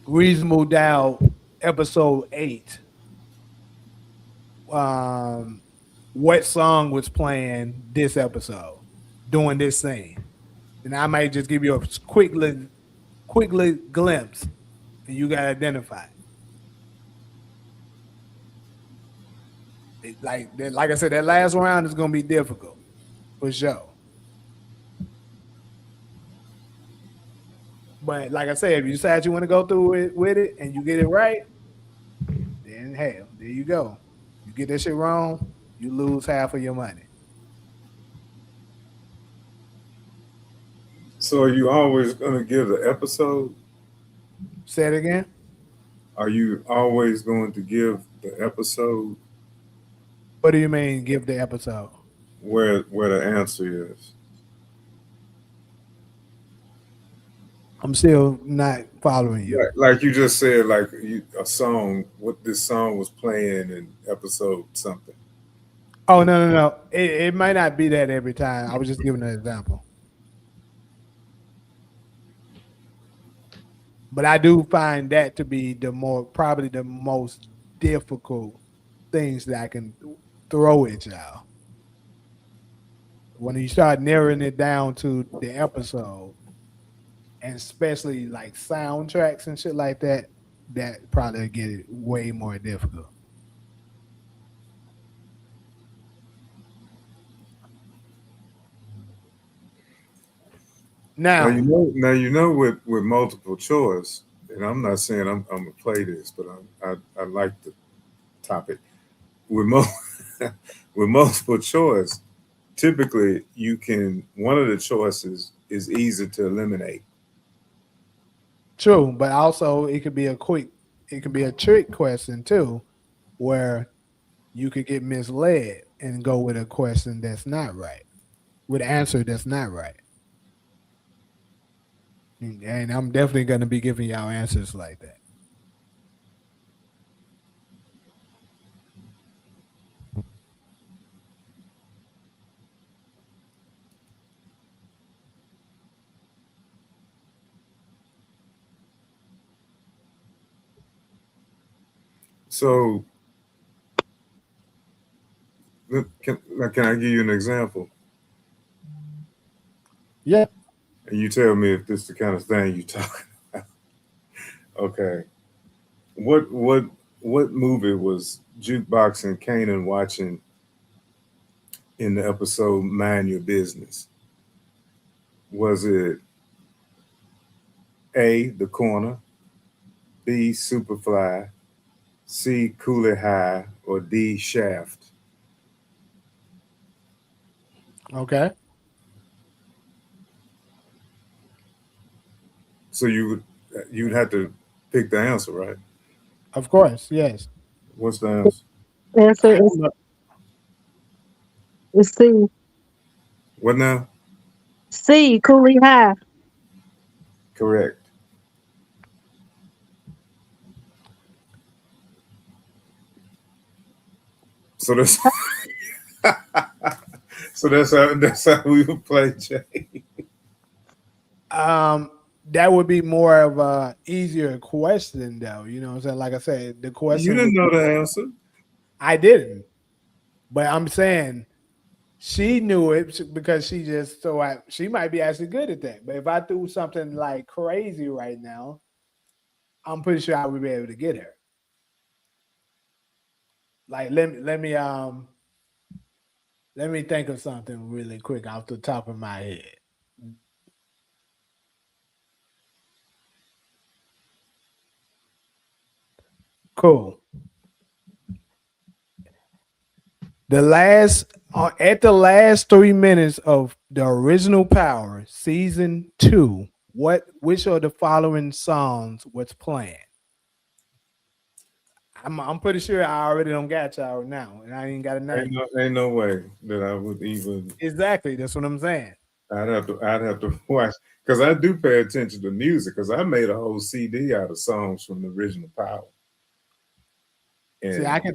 Reasonable Doubt episode 8. What song was playing this episode during this scene? And I might just give you a quick glimpse, and you gotta identify. Like I said, that last round is gonna be difficult for sure. But like I said, if you decide you want to go through it with it and you get it right, then hell, there you go. You get that shit wrong, you lose half of your money. So are you always going to give the episode? Say it again. Are you always going to give the episode? What do you mean give the episode? Where the answer is. I'm still not following you. Like you just said, like a song, what this song was playing in episode something. Oh, no. It might not be that every time. I was just giving an example. But I do find that to be probably the most difficult things that I can throw at y'all. When you start narrowing it down to the episode, and especially like soundtracks and shit like that, that probably get it way more difficult. Now you know with multiple choice, and I'm not saying I'm gonna play this, but I like the topic. With with multiple choice, typically one of the choices is easy to eliminate. True, but also it could be a trick question too, where you could get misled and go with a question that's not right, with an answer that's not right. And I'm definitely going to be giving y'all answers like that. So, can I give you an example? Yeah. And you tell me if this is the kind of thing you talking about. Okay. What movie was Jukebox and Kanan watching in the episode Mind Your Business? Was it A, The Corner, B, Superfly, C, Cooley High, or D, Shaft? Okay. So you'd have to pick the answer, right? Of course, yes. What's the answer? Answer is C. What now? C. Cooley High. Correct. So that's that's how we would play, Jay. That would be more of a easier question, though. You know what I'm saying? Like I said, the You question didn't would know be, the answer. I didn't, but I'm saying she knew it because she just she might be actually good at that. But if I threw something like crazy right now, I'm pretty sure I would be able to get her. Like let me think of something really quick off the top of my head. Cool. At the last 3 minutes of the original Power season 2, which of the following songs was playing? I'm pretty sure I already don't got y'all now, and I ain't got a name. Ain't no way that I would even. Exactly, that's what I'm saying. I'd have to watch because I do pay attention to music because I made a whole CD out of songs from the original Power. See, And I can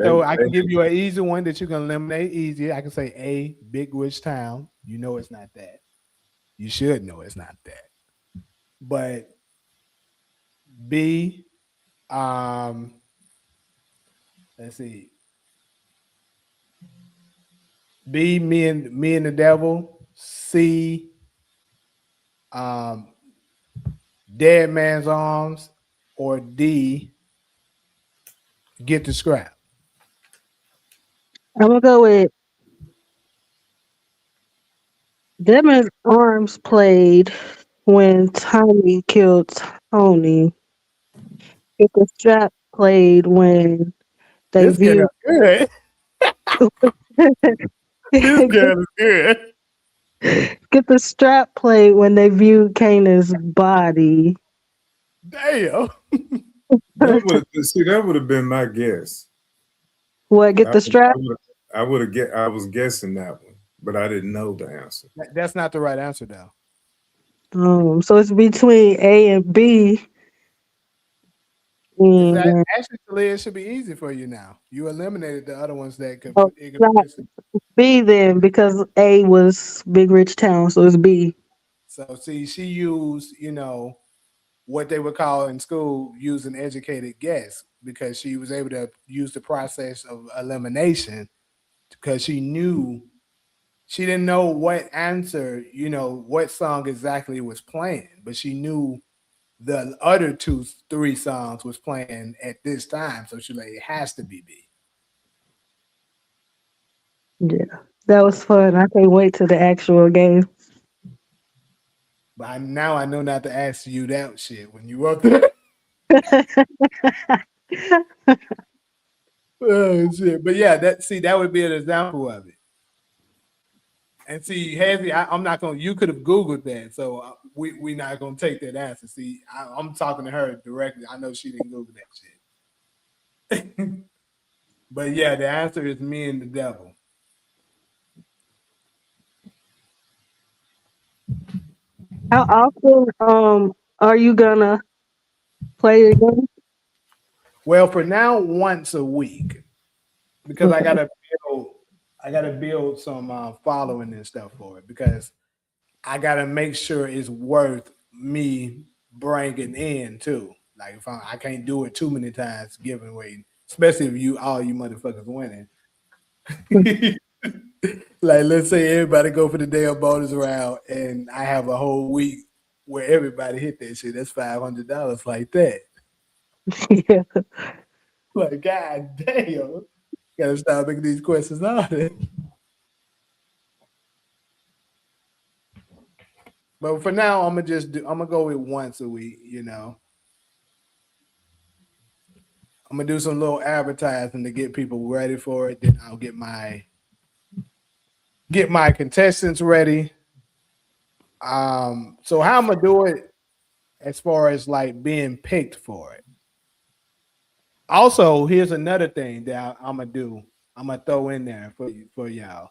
give you an easy one that you can eliminate easier. I can say A, Big Witch Town. You know it's not that. You should know it's not that. But B, let's see. B, me and the devil. C, Dead Man's Arms, or D, Get the Scrap. I'm gonna go with Demon's Arms played when Tommy killed Tony. If the strap played when they This girl viewed good. This girl is good. Get the strap played when they viewed Kanan's body. Damn. that would have been my guess. What? Get the strap? I was guessing that one, but I didn't know the answer. That's not the right answer, though. So it's between A and B. And Actually, it should be easy for you now. You eliminated the other ones that could. B then because A was Big Rich Town, so it's B. So see, she used, what they would call in school use an educated guess because she was able to use the process of elimination because she didn't know what answer, what song exactly was playing, but she knew the other 3 songs was playing at this time. So she like, it has to be B. Yeah, that was fun. I can't wait till the actual game. But now I know not to ask you that shit when you up there. Oh shit! But yeah, that would be an example of it. And see, Hazy, I'm not gonna. You could have Googled that, so we not gonna take that answer. See, I'm talking to her directly. I know she didn't Google that shit. But yeah, the answer is Me and the Devil. How often are you gonna play the game? Well, for now, once a week, because I gotta build some following and stuff for it because I gotta make sure it's worth me bringing in too. Like if I can't do it too many times, giving away, especially if all you motherfuckers winning. Like let's say everybody go for the damn bonus round, and I have a whole week where everybody hit that shit. That's $500 like that. Yeah. Like god damn, gotta stop making these questions harder. But for now, I'm gonna go with once a week. I'm gonna do some little advertising to get people ready for it. Then I'll get my contestants ready. So how I'm gonna do it as far as like being picked for it. Also, here's another thing that I'm gonna do. I'm gonna throw in there for y'all.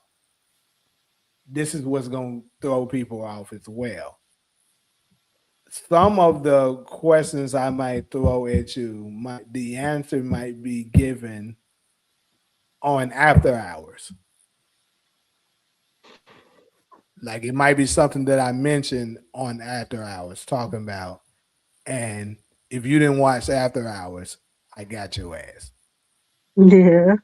This is what's gonna throw people off as well. Some of the questions I might throw at you, the answer might be given on after hours. Like it might be something that I mentioned on after hours talking about. And if you didn't watch after hours, I got your ass. Yeah.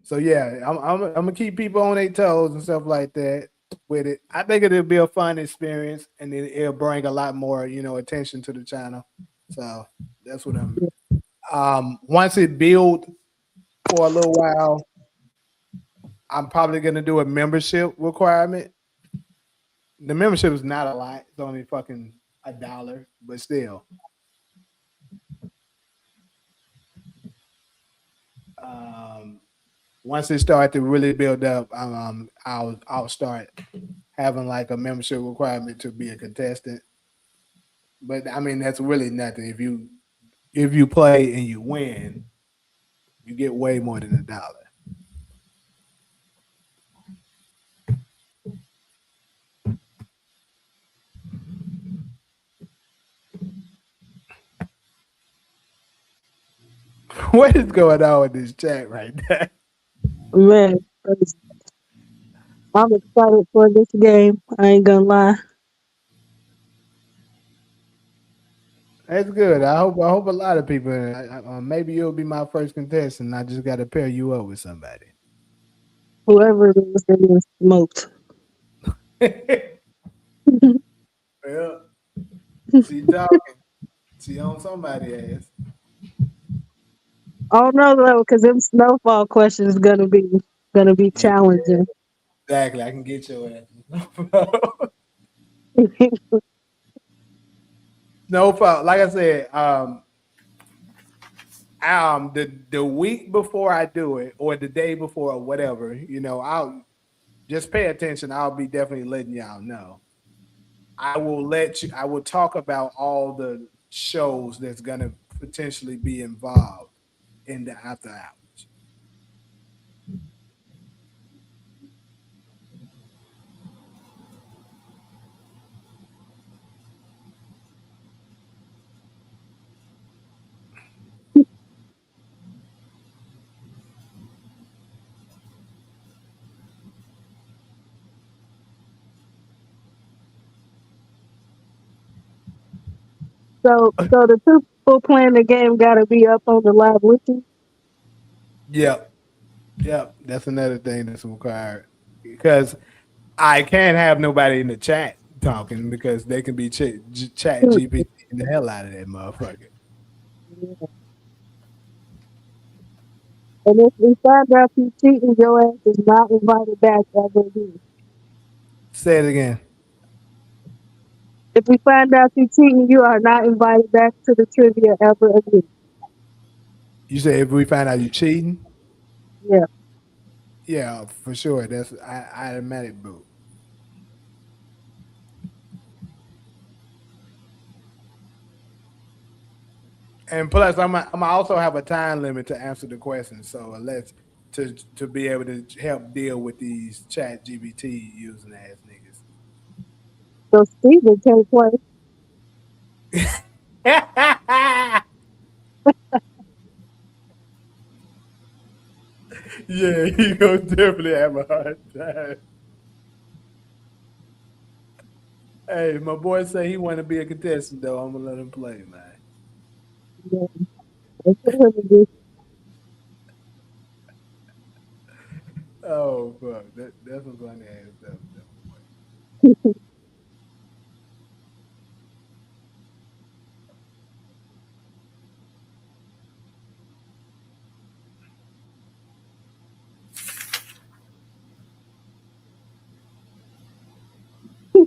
So yeah, I'm gonna keep people on their toes and stuff like that with it. I think it'll be a fun experience, and it'll bring a lot more, attention to the channel. So that's what I'm. Once it build for a little while, I'm probably gonna do a membership requirement. The membership is not a lot; it's only fucking $1, but still. Once it start to really build up, I'll start having like a membership requirement to be a contestant. But I mean that's really nothing. If you play and you win, you get way more than $1. What is going on with this chat right now? Man, I'm excited for this game. I ain't gonna lie. That's good. I hope a lot of people. Maybe you'll be my first contestant. I just got to pair you up with somebody. Whoever it is that is smoked. Well, she talking. She on somebody ass. I don't know though, because them snowfall questions gonna be challenging. Exactly. I can get your ass. No fault. Like I said, the week before I do it, or the day before, or whatever, I'll just pay attention. I'll be definitely letting y'all know. I will talk about all the shows that's gonna potentially be involved in the after hours. So the two people playing the game gotta be up on the live with you. Yep. That's another thing that's required because I can't have nobody in the chat talking because they can be chat GPT the hell out of that motherfucker. And if we find out you cheating, your ass is not invited back ever again. Say it again. If we find out you cheating, you are not invited back to the trivia ever again. You say if we find out you cheating? Yeah. Yeah, for sure. That's automatic boot. And plus, I'm also have a time limit to answer the questions. So let's to be able to help deal with these chat GBT using ass niggas. So Steven can't play. Yeah, he gonna definitely have a hard time. Hey, my boy say he want to be a contestant though. I'm gonna let him play, man. Yeah. That's what it is. Oh fuck, that's some funny ass stuff.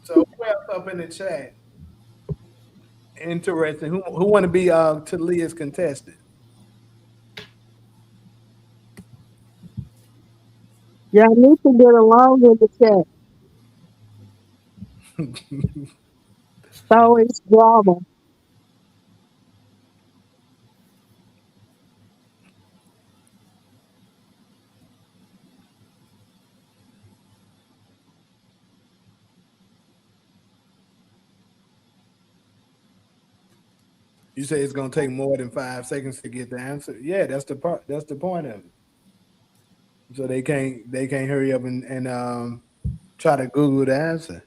So who else up in the chat? Interesting. Who want to be Talia's contestant? Y'all need to get along in the chat. It's always drama. You say it's gonna take more than 5 seconds to get the answer. Yeah, that's the part. That's the point of it. So they can't hurry up and try to Google the answer.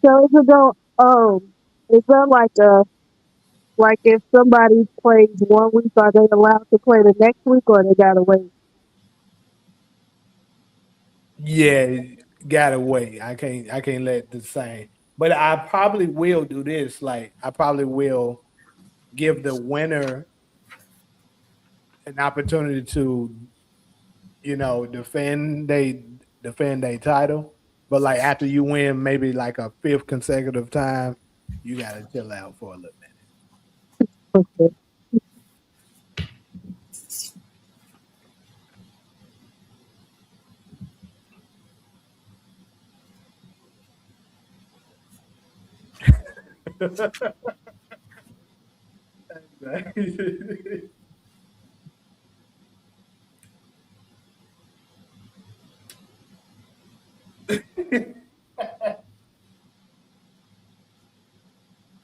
So is it go is there like if somebody plays 1 week, are they allowed to play the next week or they gotta wait? Yeah, gotta wait. I can't let the same. But I probably will do this. Like I probably will give the winner an opportunity to, defend they title. But like after you win maybe like a fifth consecutive time, you gotta chill out for a little Okay. minute.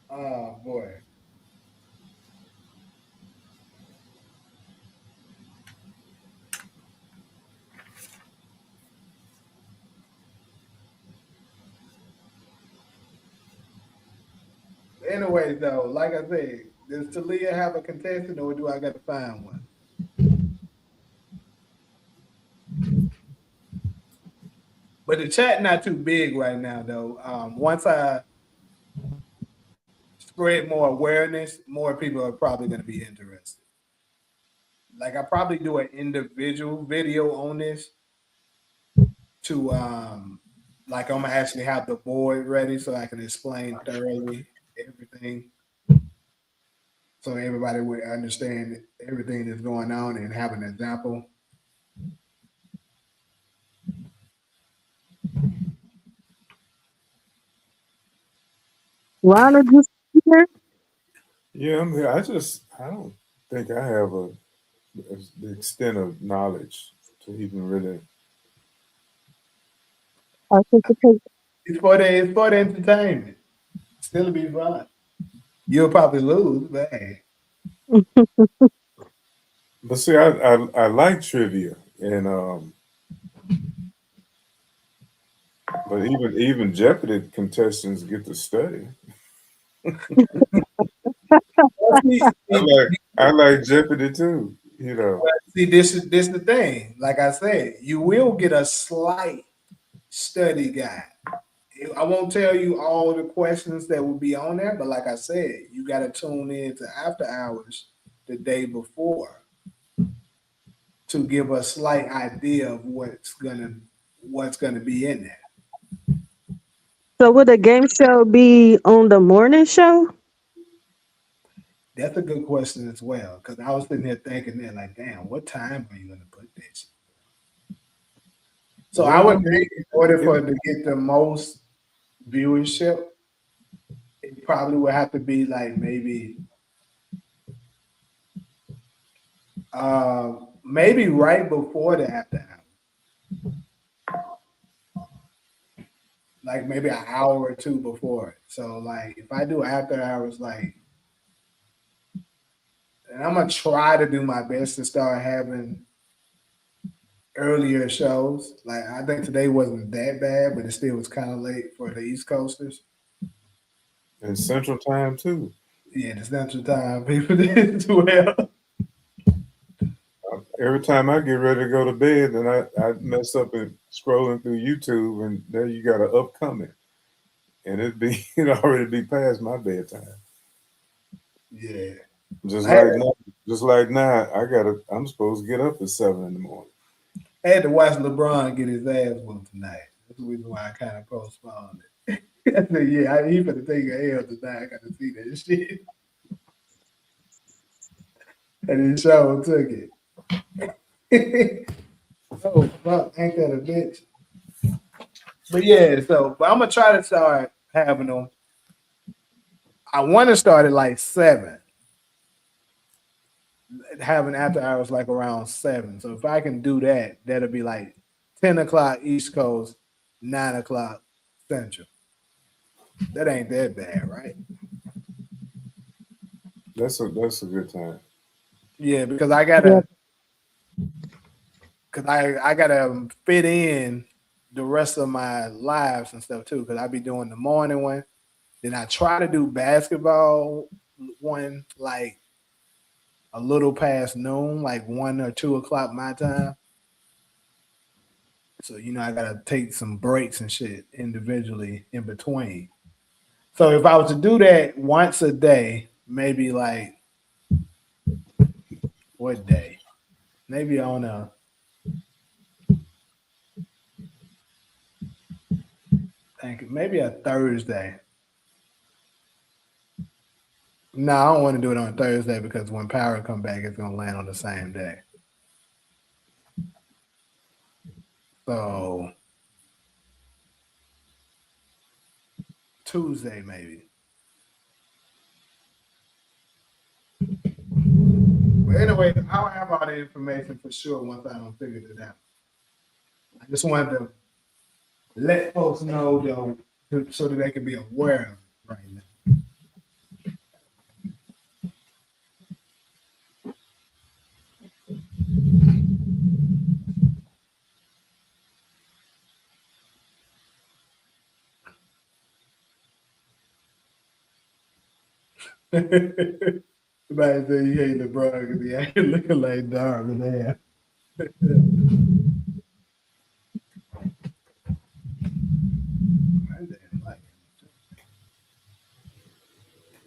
Oh boy. Anyway, though, like I said, does Talia have a contestant or do I got to find one? But the chat not too big right now, though. Once I spread more awareness, more people are probably going to be interested. Like I probably do an individual video on this to like I'm gonna actually have the board ready so I can explain thoroughly everything, so everybody would understand everything that's going on and have an example. Ronald, you here? Yeah, I'm here. I don't think I have the extent of knowledge to even really. I think it takes It's for the entertainment. Still be fun. You'll probably lose, but hey. But see, I like trivia, and but even Jeopardy contestants get to study. See, I like Jeopardy too. You know, see, this is the thing. Like I said, you will get a slight study guide. I won't tell you all the questions that will be on there, but like I said, you got to tune in to After Hours the day before to give a slight idea of what's gonna be in there. So would the game show be on the morning show? That's a good question as well, because I was sitting here thinking that, like, damn, what time are you gonna put this? So I would think in order for it to get the most viewership, it probably would have to be like maybe right before the After Hour. Like maybe an hour or two before it. So like if I do After Hours, like, and I'm gonna try to do my best to start having earlier shows. Like I think today wasn't that bad, but it still was kind of late for the East Coasters. and Central Time too. Yeah, the Central Time people did as well. Every time I get ready to go to bed, then I mess up and scrolling through YouTube, and there you got an upcoming, and it already be past my bedtime. Yeah. Just like now, I'm supposed to get up at 7 in the morning. I had to watch LeBron get his ass whooped tonight. That's the reason why I kind of postponed it. I said, yeah, he finna take a L tonight. I gotta see that shit. And he sure took it. Oh, fuck, ain't that a bitch? But yeah, but I'm gonna try to start having them. I want to start at like 7, having after hours like around 7. So if I can do that, that'll be like 10 o'clock East Coast, 9 o'clock Central. That ain't that bad, right? That's a good time. Yeah, because I gotta, I gotta fit in the rest of my lives and stuff too. Because I be doing the morning one, then I try to do basketball one like a little past noon, like 1 or 2 o'clock my time. So I gotta take some breaks and shit individually in between. So if I was to do that once a day, maybe like what day? Maybe on maybe a Thursday. No, I don't want to do it on Thursday because when power come back, it's gonna land on the same day. So Tuesday maybe. But anyway, I'll have all the information for sure once I don't figure it out. I just wanted to let folks know though, so that they can be aware of it right now. Somebody say you hate LeBron because he ain't looking like Darvin there.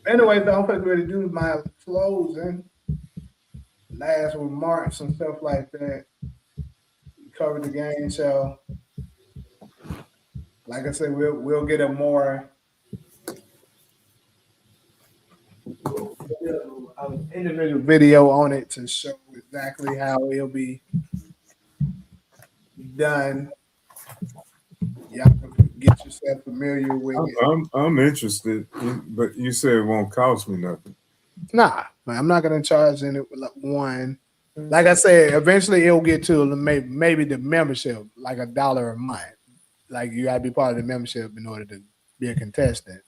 Anyway, so I'm supposed to do my closing, last remarks and stuff like that. We covered the game show. Like I said, we'll get a more individual video on it to show exactly how it'll be done. Y'all can get yourself familiar with it. I'm interested, but you said it won't cost me nothing. Nah, I'm not gonna charge any one. Like I said, eventually it'll get to maybe the membership, like $1 a month. Like you gotta be part of the membership in order to be a contestant.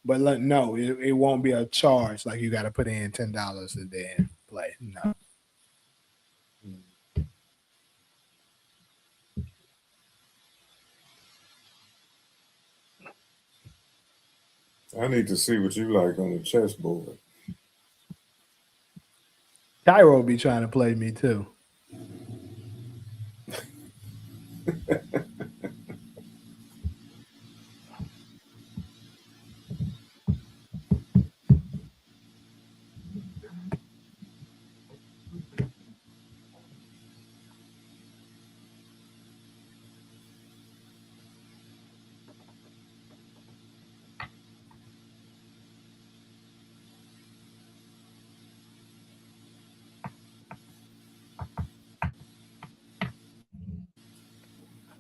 But no, it won't be a charge. Like you got to put in $10 and then play. No. I need to see what you like on the chessboard. Cairo will be trying to play me too.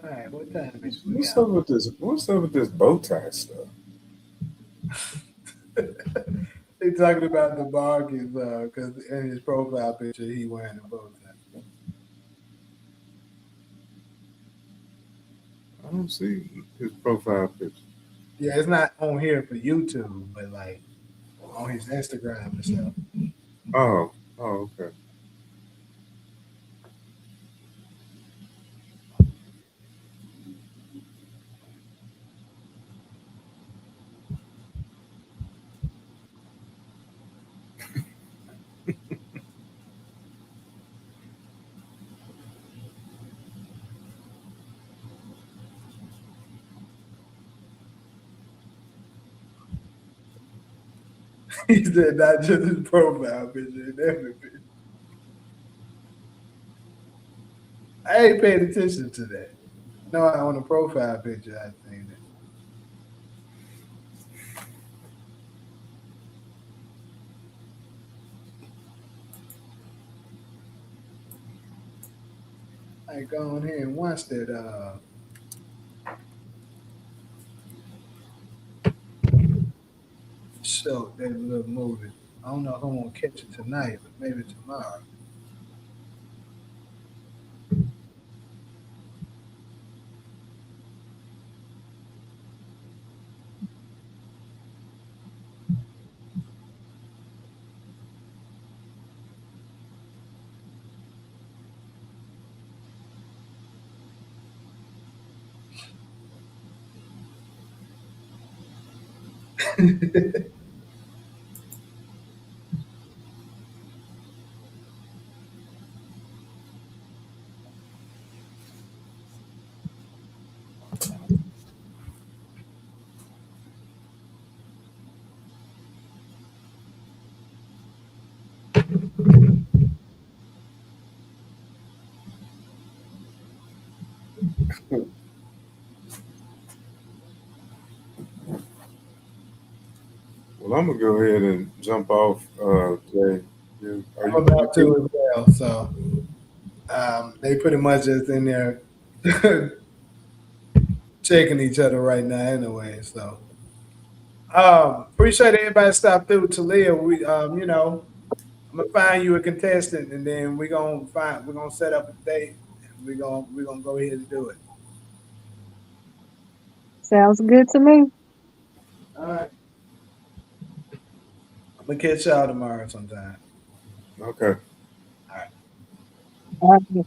All right, what time is it? What's up with this? What's up with this bow tie stuff? They talking about the bargains because in his profile picture he wearing a bow tie. I don't see his profile picture. Yeah, it's not on here for YouTube, but like on his Instagram and stuff. Oh, okay. He said not just his profile picture and everything. I ain't paying attention to that. No, on the profile picture, I think that. I go on here and watch that show, that little movie. I don't know if I'm gonna catch it tonight, but maybe tomorrow. Well, I'm gonna go ahead and jump off. Jay, are I'm you? about to as well. So they pretty much just in there checking each other right now anyway. So appreciate everybody stopped through. Talia, we I'm gonna find you a contestant, and then we're gonna set up a date. And we're gonna go ahead and do it. Sounds good to me. All right. I'm gonna catch y'all tomorrow sometime. Okay. All right. All right.